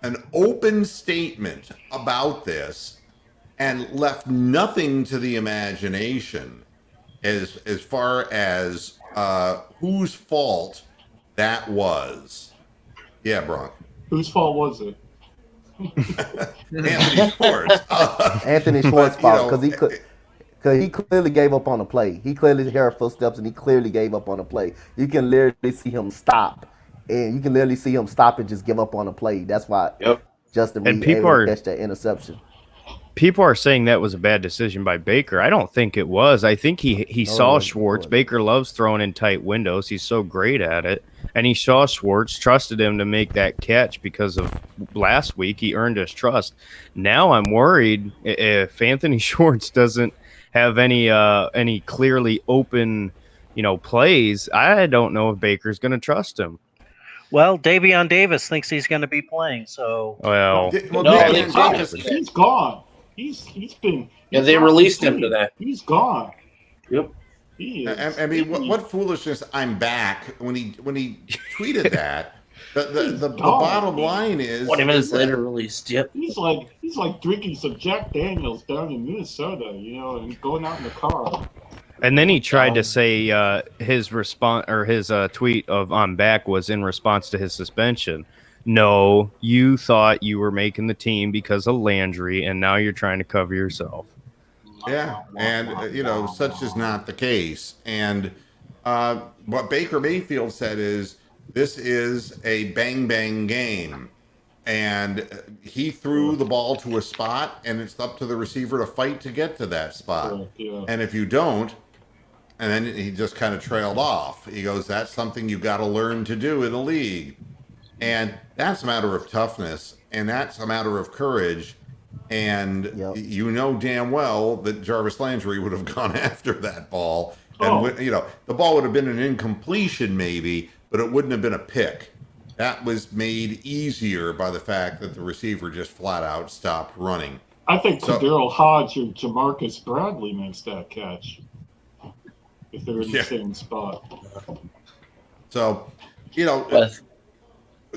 an open statement about this and left nothing to the imagination as far as whose fault that was. Yeah, Bronk. Whose fault was it? Anthony Schwartz. Anthony Schwartz's fault because he clearly gave up on the play. He clearly heard footsteps and he clearly gave up on the play. You can literally see him stop, and you can literally see him stop and just give up on the play. That's why Justin Reed able to catch that interception. People are saying that was a bad decision by Baker. I don't think it was. I think he saw Schwartz. Baker loves throwing in tight windows. He's so great at it. And he saw Schwartz, trusted him to make that catch because of last week. He earned his trust. Now I'm worried if Anthony Schwartz doesn't have any clearly open, plays. I don't know if Baker's going to trust him. Well, Davion Davis thinks he's going to be playing. So he's gone. He's been. Yeah, they released him today. He's gone. Yep. I mean, what foolishness! I'm back. When he tweeted that, the bottom line is 20 minutes later released. Yep. He's like drinking some Jack Daniels down in Minnesota, and going out in the car. And then he tried to say his response or his tweet of "I'm back" was in response to his suspension. No, you thought you were making the team because of Landry, and now you're trying to cover yourself. Yeah, and such is not the case. And what Baker Mayfield said is this is a bang bang game, and he threw the ball to a spot, and it's up to the receiver to fight to get to that spot. Yeah. And if you don't, and then he just kind of trailed off. He goes, "That's something you got to learn to do in the league." And that's a matter of toughness, and that's a matter of courage. And you know damn well that Jarvis Landry would have gone after that ball. And, the ball would have been an incompletion maybe, but it wouldn't have been a pick. That was made easier by the fact that the receiver just flat out stopped running. I think Daryl Hodge or Jamarcus Bradley makes that catch if they're in the same spot. So,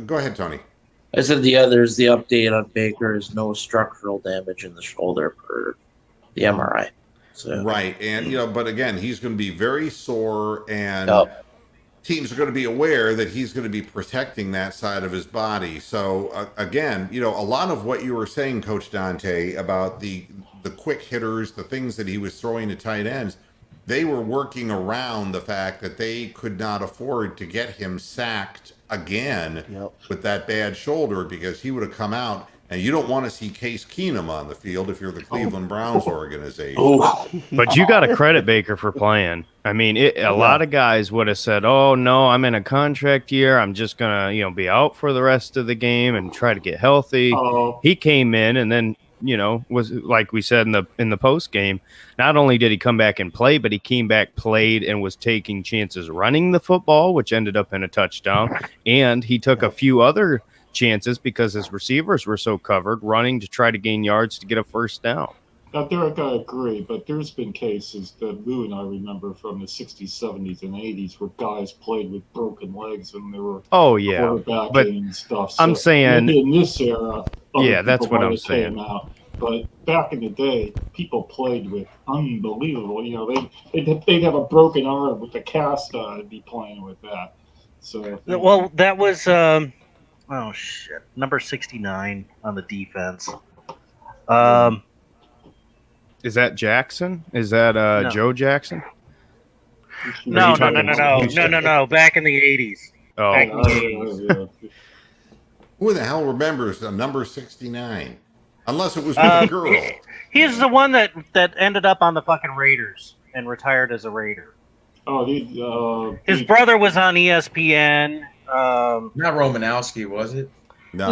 go ahead, Tony. I said there's the update on Baker is no structural damage in the shoulder per the MRI. So. Right, and but again, he's going to be very sore, and teams are going to be aware that he's going to be protecting that side of his body. So again, a lot of what you were saying, Coach Dante, about the quick hitters, the things that he was throwing to tight ends, they were working around the fact that they could not afford to get him sacked again with that bad shoulder, because he would have come out, and you don't want to see Case Keenum on the field if you're the Cleveland Browns organization. But you got to credit Baker for playing. I mean, a lot of guys would have said, "Oh no, I'm in a contract year. I'm just gonna, be out for the rest of the game and try to get healthy." He came in and then, was like we said in the post game. Not only did he come back and play, but he came back, played, and was taking chances running the football, which ended up in a touchdown. And he took a few other chances because his receivers were so covered, running to try to gain yards to get a first down. Now, Derek, I agree, but there's been cases that Lou and I remember from the 60s, 70s, and 80s where guys played with broken legs and they were quarterbacking and stuff. So I'm saying in this era, that's what I'm saying. But back in the day, people played with unbelievable. They'd have a broken arm with a cast on and be playing with that. So that was number 69 on the defense. Is that Jackson? Is that no. Joe Jackson? No. Back in the 80s. Oh. Who the hell remembers the number 69? Unless it was with a girl. He's the one that ended up on the fucking Raiders and retired as a Raider. His brother was on ESPN. Not Romanowski, was it? No.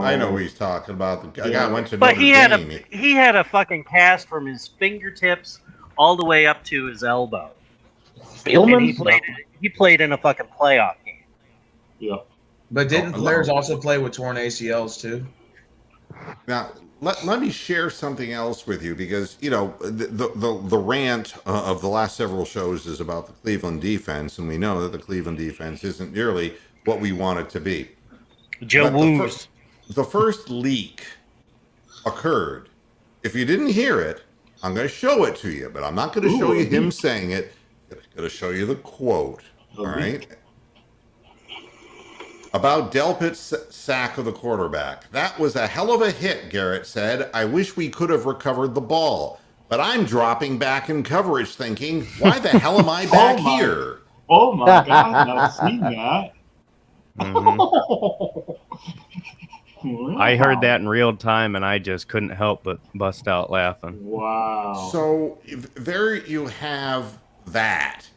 I know who he's talking about. The guy went to Notre Dame. He had a fucking cast from his fingertips all the way up to his elbow. And he played in a fucking playoff game. Yeah. But didn't players also play with torn ACLs too? Now, let me share something else with you because, the rant of the last several shows is about the Cleveland defense, and we know that the Cleveland defense isn't nearly what we want it to be. Joe Woos. The first leak occurred. If you didn't hear it, I'm going to show it to you, but I'm not going to show you him saying it. I'm going to show you the quote. All right. About Delpit's sack of the quarterback. That was a hell of a hit, Garrett said. I wish we could have recovered the ball. But I'm dropping back in coverage thinking, why the hell am I back here? Oh my God, I've seen that. Wow. I heard that in real time, and I just couldn't help but bust out laughing. Wow. So there you have that.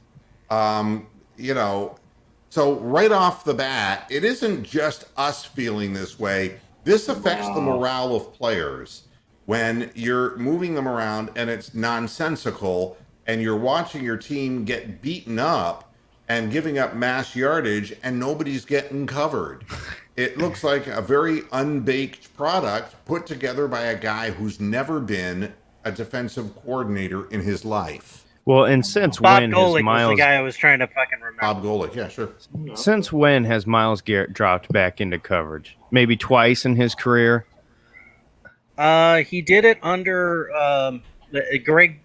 So right off the bat, it isn't just us feeling this way. This affects the morale of players when you're moving them around and it's nonsensical and you're watching your team get beaten up and giving up mass yardage and nobody's getting covered. It looks like a very unbaked product put together by a guy who's never been a defensive coordinator in his life. Well, and since Bob when Golick has Miles... was the guy I was trying to fucking remember. Bob Golick, yeah, sure. Since when has Myles Garrett dropped back into coverage? Maybe twice in his career? He did it under Greg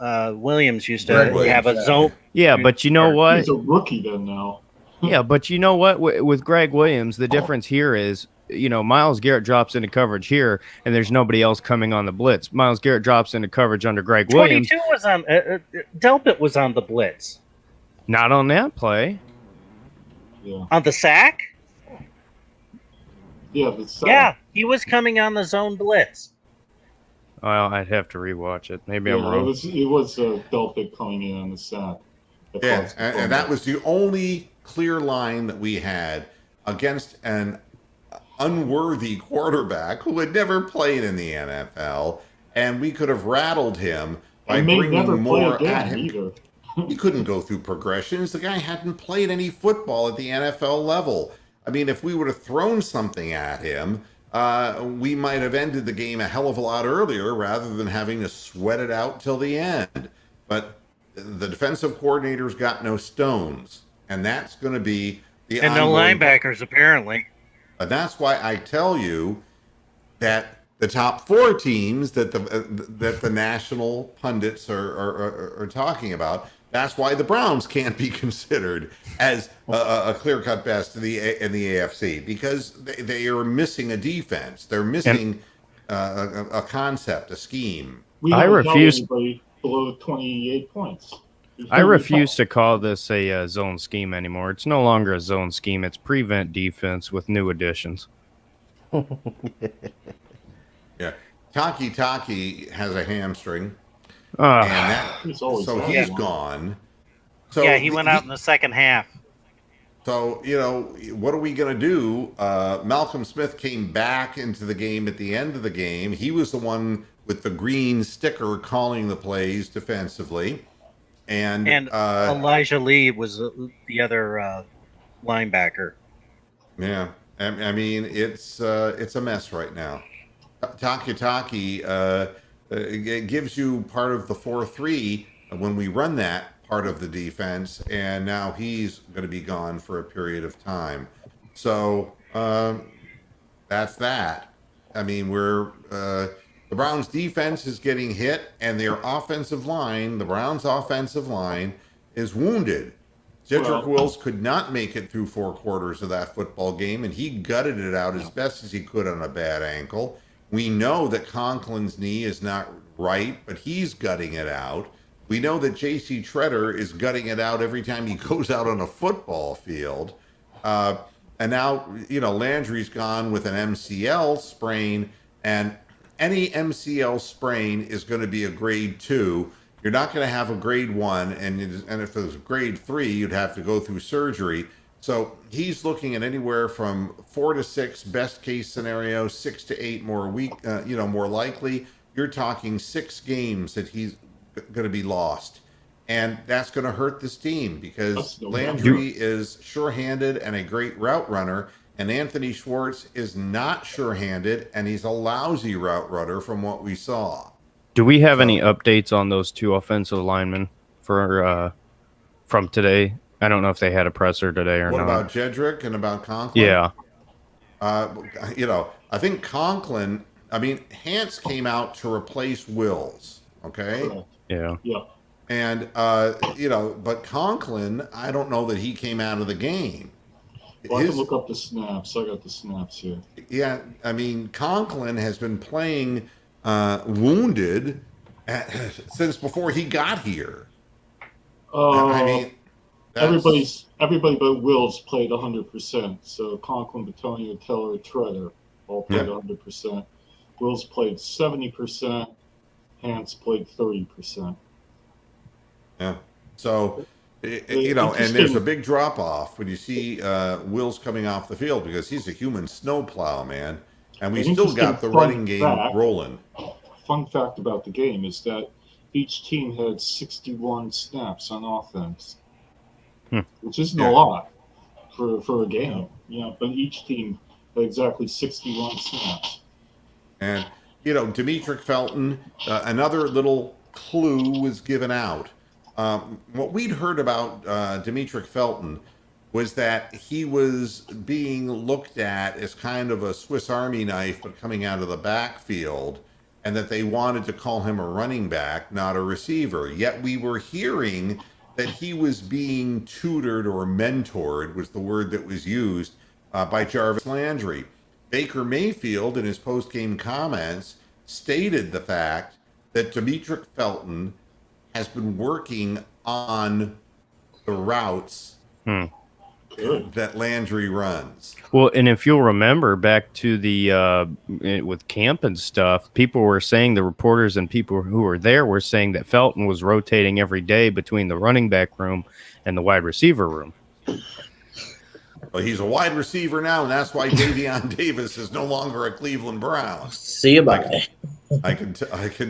Williams used to have a zone. Yeah, but you know what? He's a rookie then now. Yeah, but you know what? With Greg Williams, the difference here is, Myles Garrett drops into coverage here, and there's nobody else coming on the blitz. Myles Garrett drops into coverage under Greg Williams. 22 was on Delpit was on the blitz. Not on that play. Yeah. On the sack? Yeah, the sack. Yeah, he was coming on the zone blitz. Well, I'd have to rewatch it. Maybe I'm wrong. It was Delpit coming in on the sack. Yeah, and that was the only clear line that we had against an unworthy quarterback who had never played in the NFL, and we could have rattled him by bringing more at him. Either. He couldn't go through progressions. The guy hadn't played any football at the NFL level. I mean, if we would have thrown something at him, we might have ended the game a hell of a lot earlier rather than having to sweat it out till the end. But the defensive coordinator's got no stones, and that's going to be the and no linebackers apparently. And that's why I tell you that the top four teams that the national pundits are talking about, that's why the Browns can't be considered as a clear-cut best in the AFC, because they are missing a defense. They're missing a concept, a scheme. I refuse below 28 points. I refuse to call this a zone scheme anymore. It's no longer a zone scheme. It's prevent defense with new additions. Yeah, Taki has a hamstring, he's gone. So yeah, he went out in the second half. So what are we going to do? Malcolm Smith came back into the game at the end of the game. He was the one with the green sticker calling the plays defensively. And Elijah Lee was the other linebacker. Yeah, I mean it's a mess right now. Taki it gives you part of the 4-3 when we run that part of the defense, and now he's going to be gone for a period of time. So that's that. I mean, the Browns defense is getting hit, and their offensive line, the Browns offensive line, is wounded. Jedrick Wills could not make it through 4 quarters of that football game, and he gutted it out as best as he could on a bad ankle. We know that Conklin's knee is not right, but he's gutting it out. We know that J.C. Treader is gutting it out every time he goes out on a football field. And now, Landry's gone with an MCL sprain, and any MCL sprain is going to be a grade 2. You're not going to have a grade 1, and if it was grade 3, you'd have to go through surgery. So he's looking at anywhere from 4 to 6 best case scenario, 6 to 8 more more likely. You're talking 6 games that he's going to be lost. And that's going to hurt this team because no Landry is sure-handed and a great route runner, and Anthony Schwartz is not sure-handed, and he's a lousy route runner from what we saw. Do we have any updates on those two offensive linemen for from today? I don't know if they had a presser today or not. What about Jedrick and about Conklin? Yeah. I think Conklin, Hance came out to replace Wills, okay? Correct. Yeah. Yeah. And, but Conklin, I don't know that he came out of the game. Well, I can look up the snaps. I got the snaps here. Yeah, Conklin has been playing wounded since before he got here. Everybody but Wills played 100%. So Conklin, Batonio, Teller, Treader all played 100%. Wills played 70%. Hance played 30%. Yeah. So, and there's a big drop off when you see Wills coming off the field because he's a human snowplow, man. And we still got the running game rolling. Fun fact about the game is that each team had 61 snaps on offense, which isn't a lot for a game. But each team had exactly 61 snaps. And, Demetric Felton, another little clue was given out. What we'd heard about Demetric Felton was that he was being looked at as kind of a Swiss Army knife, but coming out of the backfield, and that they wanted to call him a running back, not a receiver. Yet we were hearing that he was being tutored or mentored, was the word that was used, by Jarvis Landry. Baker Mayfield, in his post-game comments, stated the fact that Demetric Felton has been working on the routes that Landry runs. Well, and if you'll remember back to the with camp and stuff, people were saying, the reporters and people who were there were saying that Felton was rotating every day between the running back room and the wide receiver room. Well, he's a wide receiver now, and that's why Davion Davis is no longer a Cleveland Brown. See you bye. I can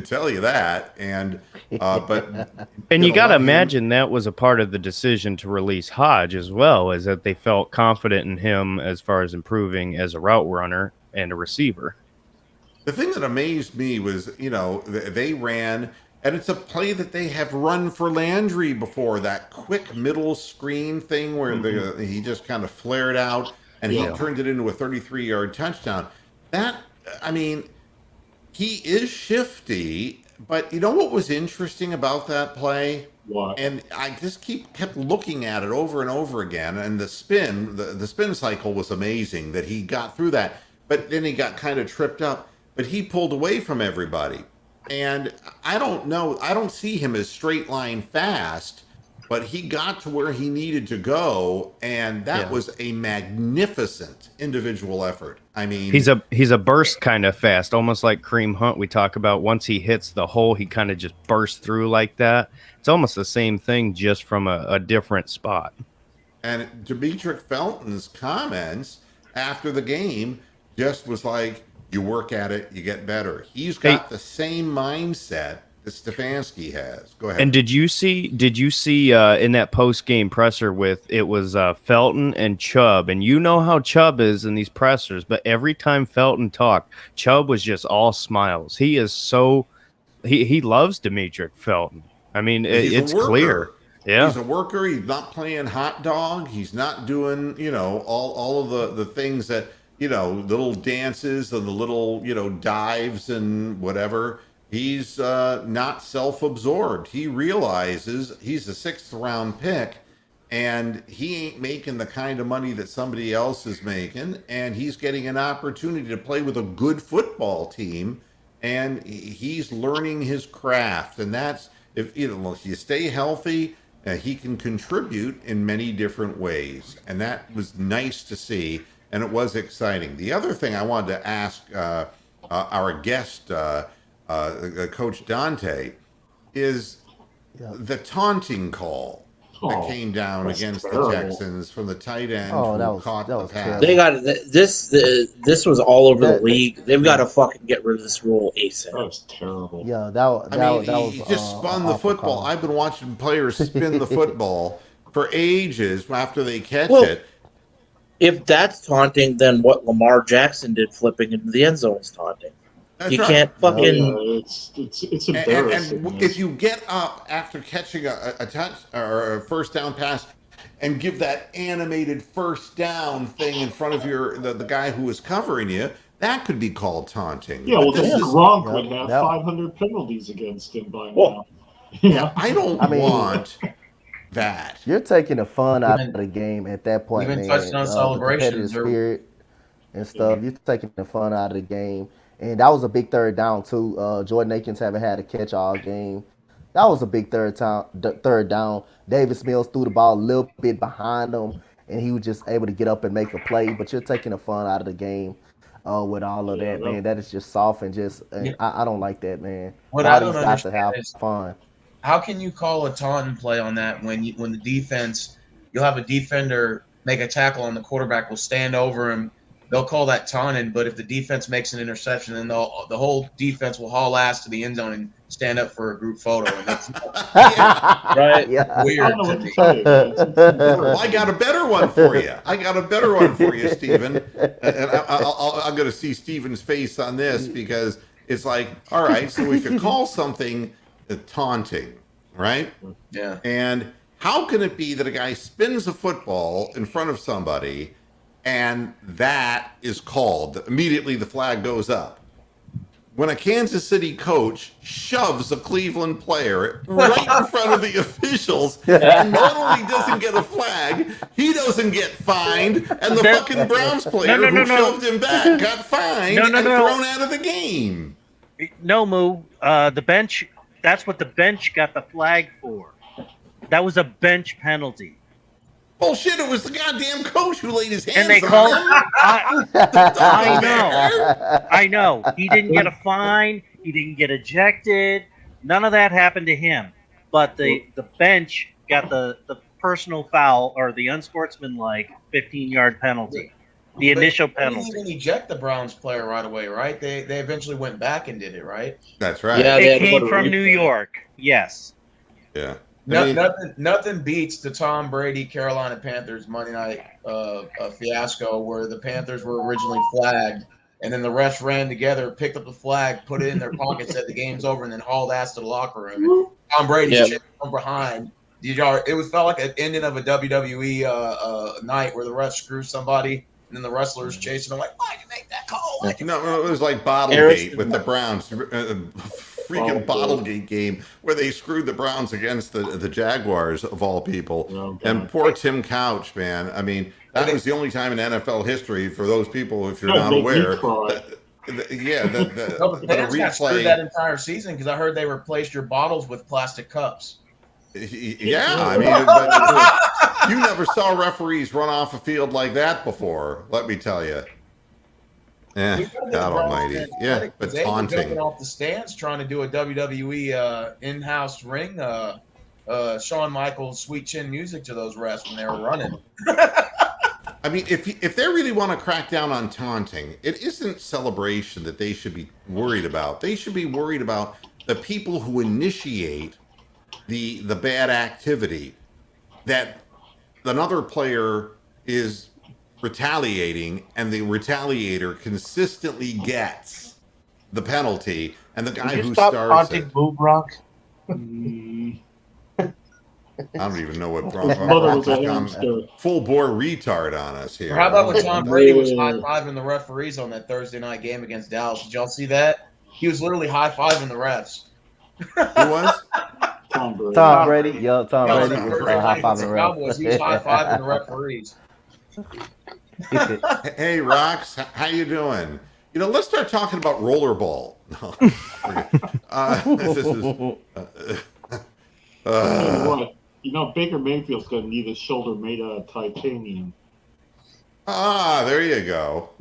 tell you that, and you got to imagine that was a part of the decision to release Hodge as well, is that they felt confident in him as far as improving as a route runner and a receiver. The thing that amazed me was, they ran, and it's a play that they have run for Landry before, that quick middle screen thing where he just kind of flared out and he turned it into a 33-yard touchdown. He is shifty, but you know what was interesting about that play? What? And I just kept looking at it over and over again, and the spin cycle was amazing that he got through that, but then he got kind of tripped up, but he pulled away from everybody. And I don't know, I don't see him as straight line fast, but he got to where he needed to go, and that was a magnificent individual effort. He's a burst kind of fast, almost like Kareem Hunt. We talk about once he hits the hole, he kind of just bursts through like that. It's almost the same thing, just from a different spot. And Demetric Felton's comments after the game just was like, you work at it, you get better. He's got the same mindset that Stefanski has. Go ahead. And did you see in that post-game presser with it was Felton and Chubb, and you know how Chubb is in these pressers, but every time Felton talked, Chubb was just all smiles. He is he loves Demetric Felton. It's clear. Yeah, he's a worker. He's not playing hot dog. He's not doing all of the things that little dances and the little dives and whatever. He's not self-absorbed. He realizes he's a 6th round pick, and he ain't making the kind of money that somebody else is making, and he's getting an opportunity to play with a good football team, and he's learning his craft. And that's, if you stay healthy, he can contribute in many different ways, and that was nice to see, and it was exciting. The other thing I wanted to ask our guest, Coach Dante, is the taunting call. that came down against the Texans from the tight end who caught the pass. They got this. This was all over the league. They've got to fucking get rid of this rule ASAP. That was terrible. Yeah, that he was just spun the football. I've been watching players spin the football for ages after they catch it. If that's taunting, then what Lamar Jackson did flipping into the end zone is taunting. You can't fucking. It's embarrassing. And if you get up after catching a touch or a first down pass and give that animated first down thing in front of the guy who was covering you, that could be called taunting. Yeah, well, Gronk would have 500 penalties against him by now. Yeah, I want that. You're taking the fun out of the game at that point, even man. touchdown celebrations the spirit and stuff. You're taking the fun out of the game. And that was a big third down, too. Jordan Akins haven't had a catch all game. That was a big third down. Davis Mills threw the ball a little bit behind him, and he was just able to get up and make a play. But you're taking the fun out of the game with all of that, man. That is just soft and just I don't like that, man. What all I don't these guys to have understand is fun. How can you call a taunting play on that when the defense, you'll have a defender make a tackle and the quarterback will stand over him. They'll call that taunting, but if the defense makes an interception, then the whole defense will haul ass to the end zone and stand up for a group photo. And that's right? Yeah. Weird to me. Well, I got a better one for you. Stephen. And I'm going to see Stephen's face on this because it's like, all right, so we could call something taunting, right? Yeah. And how can it be that a guy spins a football in front of somebody and that is called? Immediately the flag goes up. When a Kansas City coach shoves a Cleveland player right in front of the officials and not only doesn't get a flag, he doesn't get fined, and the fucking Browns player who shoved him back got fined and thrown out of the game. No, Moo. The bench, that's what the bench got the flag for. That was a bench penalty. Bullshit, it was the goddamn coach who laid his hands and they on called him. I know. He didn't get a fine. He didn't get ejected. None of that happened to him. But the bench got the personal foul or the unsportsmanlike 15-yard penalty. The initial penalty. They didn't even eject the Browns player right away, right? They eventually went back and did it, right? That's right. Yeah, it came from New York. Yes. Yeah. Nothing beats the Tom Brady Carolina Panthers Monday night fiasco where the Panthers were originally flagged, and then the refs ran together, picked up the flag, put it in their pocket, said the game's over, and then hauled ass to the locker room. And Tom Brady shit from behind. It felt like an ending of a WWE night where the refs screw somebody, and then the wrestlers chasing them like, "Why'd you make that call?" No, it was like Bottlegate with the Browns. Freaking Bottlegate game where they screwed the Browns against the Jaguars of all people. And poor Tim Couch, man. I mean, that was the only time in NFL history for those people, if you're not aware. The Panthers got screwed that entire season because I heard they replaced your bottles with plastic cups. Yeah, I mean, but you never saw referees run off a field like that before, let me tell you. Yeah, God almighty. Yeah, but they taunting. were jumping off the stands trying to do a WWE in-house ring. Shawn Michaels' Sweet Chin music to those refs when they were running. I mean, if they really want to crack down on taunting, it isn't celebration that they should be worried about. They should be worried about the people who initiate the bad activity, that another player is retaliating and the retaliator consistently gets the penalty, and the guy who starts it. Move Rock? I don't even know what Brock has gone full bore retard on us here. Or how about when Tom Brady was high-fiving the referees on that Thursday night game against Dallas? Did y'all see that? He was literally high-fiving the refs. Who was? Tom Brady. Yeah, Tom Brady was high-fiving the refs. He was high-fiving the referees. Hey, Rox, how you doing? You know, let's start talking about rollerball. No, Baker Mayfield's going to need his shoulder made out of titanium. There you go.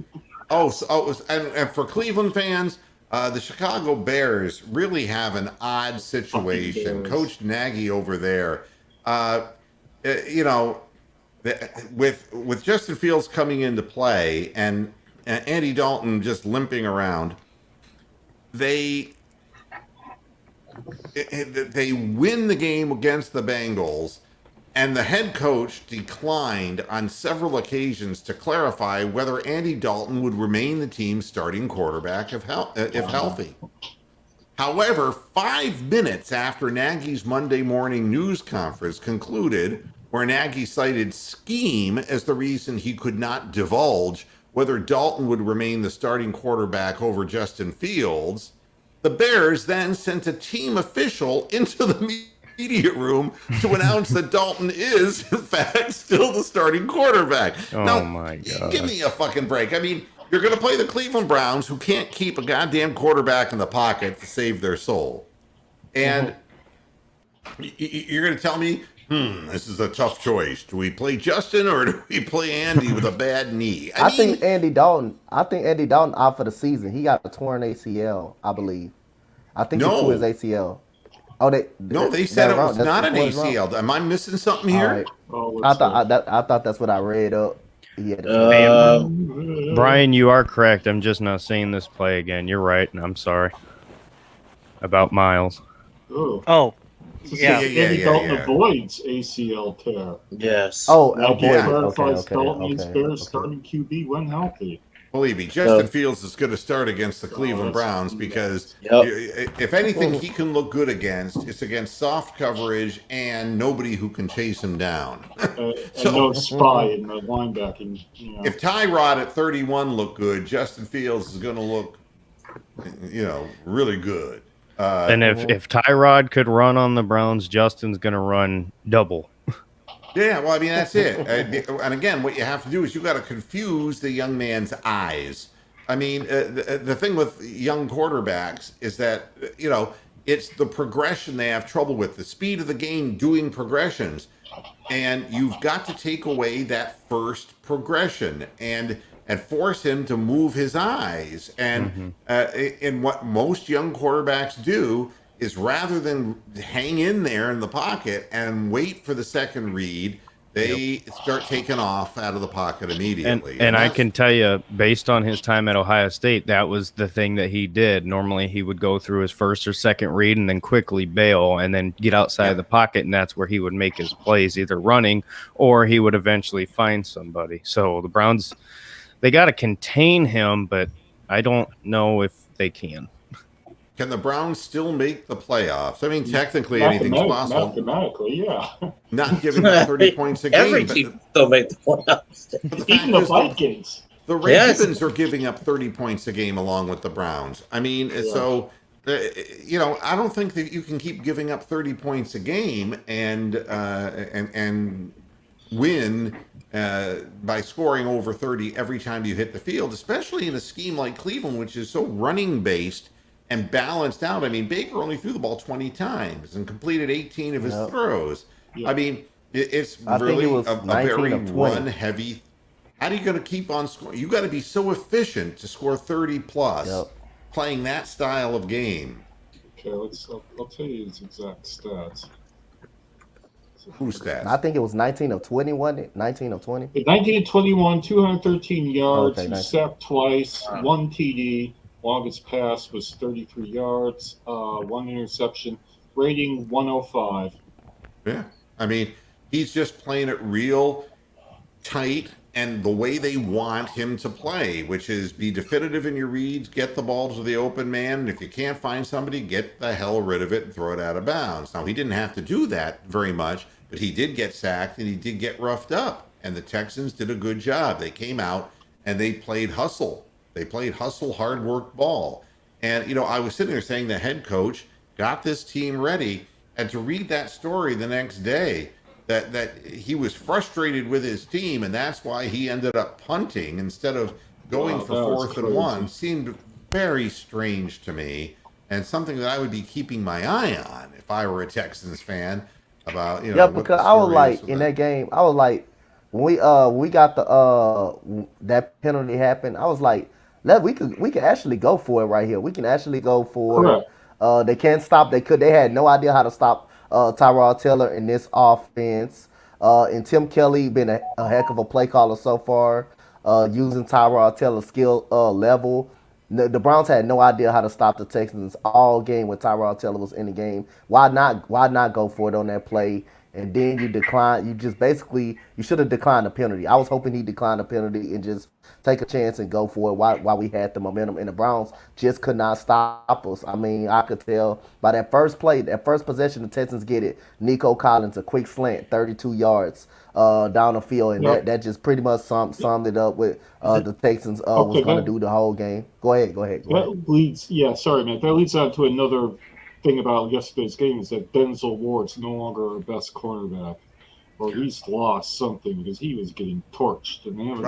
And for Cleveland fans, the Chicago Bears really have an odd situation. Coach Nagy over there, you know, with Justin Fields coming into play and Andy Dalton just limping around, they win the game against the Bengals, and the head coach declined on several occasions to clarify whether Andy Dalton would remain the team's starting quarterback if healthy. However, 5 minutes after Nagy's Monday morning news conference concluded, where Nagy cited scheme as the reason he could not divulge whether Dalton would remain the starting quarterback over Justin Fields, the Bears then sent a team official into the media room to announce that Dalton is, in fact, still the starting quarterback. Oh, now, my God. Give me a fucking break. I mean, you're going to play the Cleveland Browns, who can't keep a goddamn quarterback in the pocket to save their soul. And you're going to tell me, this is a tough choice. Do we play Justin or do we play Andy with a bad knee? I think Andy Dalton out for the season. He got a torn ACL, I believe. I think he tore his ACL. Oh, they said it was not an ACL. Am I missing something here? Right. I thought that's what I read up. Brian, you are correct. I'm just not seeing this play again. You're right, and I'm sorry about Miles. Oh. Yeah. Andy Dalton avoids ACL tear. Yes. Oh, clarifies Dalton is Bears starting QB when healthy. Believe me, Justin Fields is going to start against the Cleveland Browns because if anything he can look good against, it's against soft coverage and nobody who can chase him down. So, no spy in the linebacking. If Tyrod at 31 looked good, Justin Fields is going to look, really good. And if Tyrod could run on the Browns, Justin's going to run double. Yeah, well, I mean, that's it. And again, what you have to do is you got to confuse the young man's eyes. I mean, the thing with young quarterbacks is that, it's the progression they have trouble with, the speed of the game doing progressions. And you've got to take away that first progression and force him to move his eyes. And and what most young quarterbacks do is rather than hang in there in the pocket and wait for the second read, they start taking off out of the pocket immediately. And I can tell you, based on his time at Ohio State, that was the thing that he did. Normally, he would go through his first or second read and then quickly bail and then get outside of the pocket, and that's where he would make his plays, either running or he would eventually find somebody. So the Browns, they got to contain him, but I don't know if they can. Can the Browns still make the playoffs? I mean, technically, anything's possible. Mathematically, yeah. Not giving up 30 points a game. Every team still make the playoffs. Even the Vikings. The Ravens are giving up 30 points a game along with the Browns. I mean, so, I don't think that you can keep giving up 30 points a game and win by scoring over 30 every time you hit the field, especially in a scheme like Cleveland, which is so running-based and balanced out. I mean, Baker only threw the ball 20 times and completed 18 of his throws. Yeah. I mean, it's really a very run-heavy. How are you going to keep on scoring? You got to be so efficient to score 30-plus playing that style of game. Okay, I'll tell you his exact stats. Whose stats? I think it was 19 of 20, wasn't it? 19 of 20? 19 of 21, 213 yards, sacked twice, 1 TD. Longest pass was 33 yards, 1 interception, rating 105. Yeah, I mean, he's just playing it real tight and the way they want him to play, which is be definitive in your reads, get the ball to the open man, and if you can't find somebody, get the hell rid of it and throw it out of bounds. Now, he didn't have to do that very much, but he did get sacked and he did get roughed up, and the Texans did a good job. They came out and they played hustle. They played hustle, hard work ball. And, I was sitting there saying the head coach got this team ready. And to read that story the next day, that he was frustrated with his team, and that's why he ended up punting instead of going for 4th and 1, seemed very strange to me, and something that I would be keeping my eye on if I were a Texans fan about, because I was like, in that game, I was like, when we got that penalty happen, I was like, we could actually go for it right here. We can actually go for it. They can't stop. They had no idea how to stop Tyrod Taylor in this offense. And Tim Kelly been a heck of a play caller so far, using Tyrod Taylor's skill level. The Browns had no idea how to stop the Texans all game when Tyrod Taylor was in the game. Why not go for it on that play? And then you decline. You should have declined the penalty. I was hoping he declined the penalty and just take a chance and go for it while we had the momentum. And the Browns just could not stop us. I mean, I could tell by that first play, that first possession, the Texans get it. Nico Collins, a quick slant, 32 yards down the field. And that just pretty much summed it up with the Texans was going to do the whole game. Go ahead. That leads, sorry, man. That leads on to another thing about yesterday's game is that Denzel Ward's no longer our best cornerback, or he's lost something because he was getting torched. And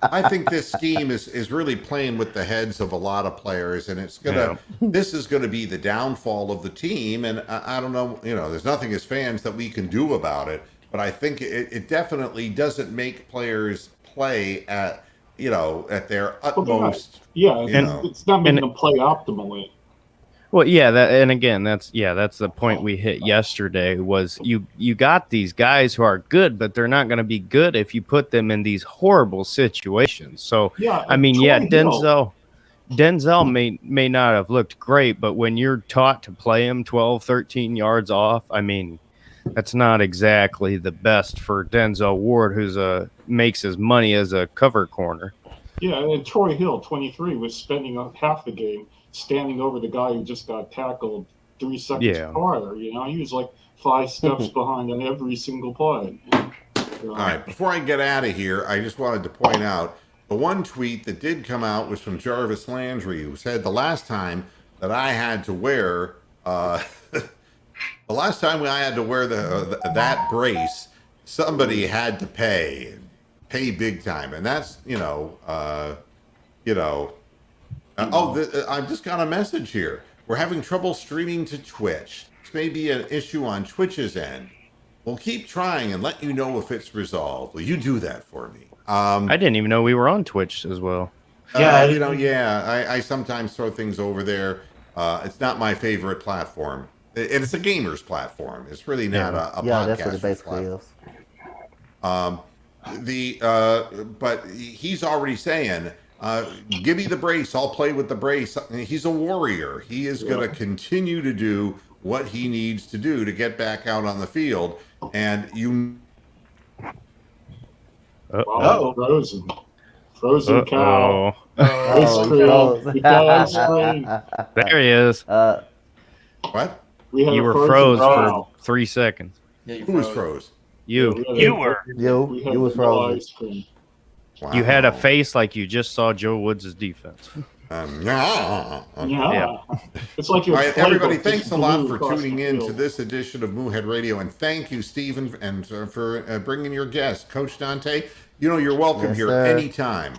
I think this scheme is really playing with the heads of a lot of players, and this is gonna be the downfall of the team. And I don't know, there's nothing as fans that we can do about it, but I think it definitely doesn't make players play at their utmost. It's not making them play optimally. Well, that's the point we hit yesterday. Was you got these guys who are good, but they're not going to be good if you put them in these horrible situations. So Denzel may not have looked great, but when you're taught to play him 12, 13 yards off, I mean, that's not exactly the best for Denzel Ward, who's makes his money as a cover corner. Yeah, and Troy Hill, 23, was spending half the game standing over the guy who just got tackled 3 seconds prior. He was like 5 steps behind on every single play. All right, before I get out of here, I just wanted to point out the one tweet that did come out was from Jarvis Landry, who said the last time that I had to wear that brace, somebody had to pay big time, and that's I just got a message here. We're having trouble streaming to Twitch. This may be an issue on Twitch's end. We'll keep trying and let you know if it's resolved. Will you do that for me? I didn't even know we were on Twitch as well. I sometimes throw things over there. It's not my favorite platform. And it's a gamer's platform. It's really not a podcast. That's what it basically is. But he's already saying, give me the brace. I'll play with the brace. He's a warrior. He is going to continue to do what he needs to do to get back out on the field. And you. Frozen cow. Ice cream. There he is. What? You were froze for 3 seconds. Yeah, Who was froze? You. You was frozen. Wow. You had a face like you just saw Joe Woods' defense. It's like all right, everybody, thanks a lot for tuning in to this edition of Moohead Radio, and thank you, Stephen, and for bringing your guest, Coach Dante. You're welcome here anytime.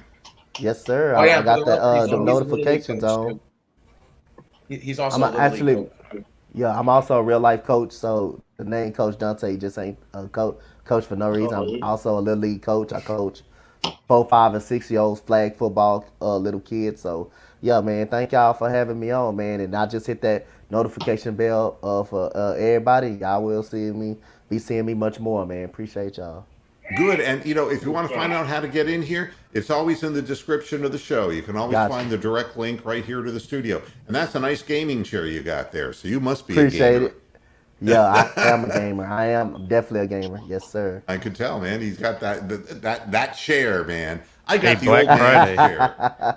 Yes, sir. I got the notifications on. He's also I'm also a real life coach, so the name Coach Dante just ain't a coach for no reason. I'm also a little league coach. I coach 4, 5, and 6-year-olds flag football, little kids. So yeah, man, thank y'all for having me on, man. And I just hit that notification bell for everybody. Y'all will be seeing me much more, man. Appreciate y'all. Good. And, if you want to find out how to get in here, it's always in the description of the show. You can always find the direct link right here to the studio. And that's a nice gaming chair you got there. So you must be Appreciate a gamer. It. Yeah, I am a gamer. I am definitely a gamer. Yes, sir. I could tell, man. He's got that chair, man. I got the Black old Friday chair.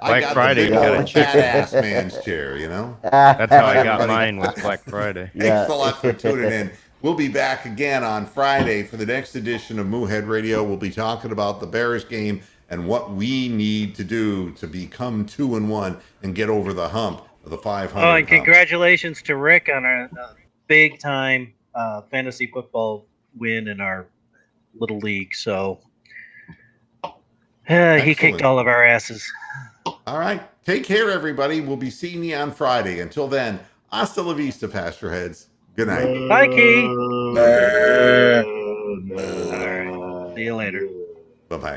Black Friday, I got the badass man's chair, That's how I got mine with Black Friday. Thanks a lot for tuning in. We'll be back again on Friday for the next edition of Moohead Radio. We'll be talking about the Bears game and what we need to do to become 2-1 and get over the hump of the 500. Oh, and congratulations to Rick on a big-time fantasy football win in our little league. So he kicked all of our asses. All right. Take care, everybody. We'll be seeing you on Friday. Until then, hasta la vista, Pastorheads. Good night. Bye, Key. All right. See you later. Bye-bye.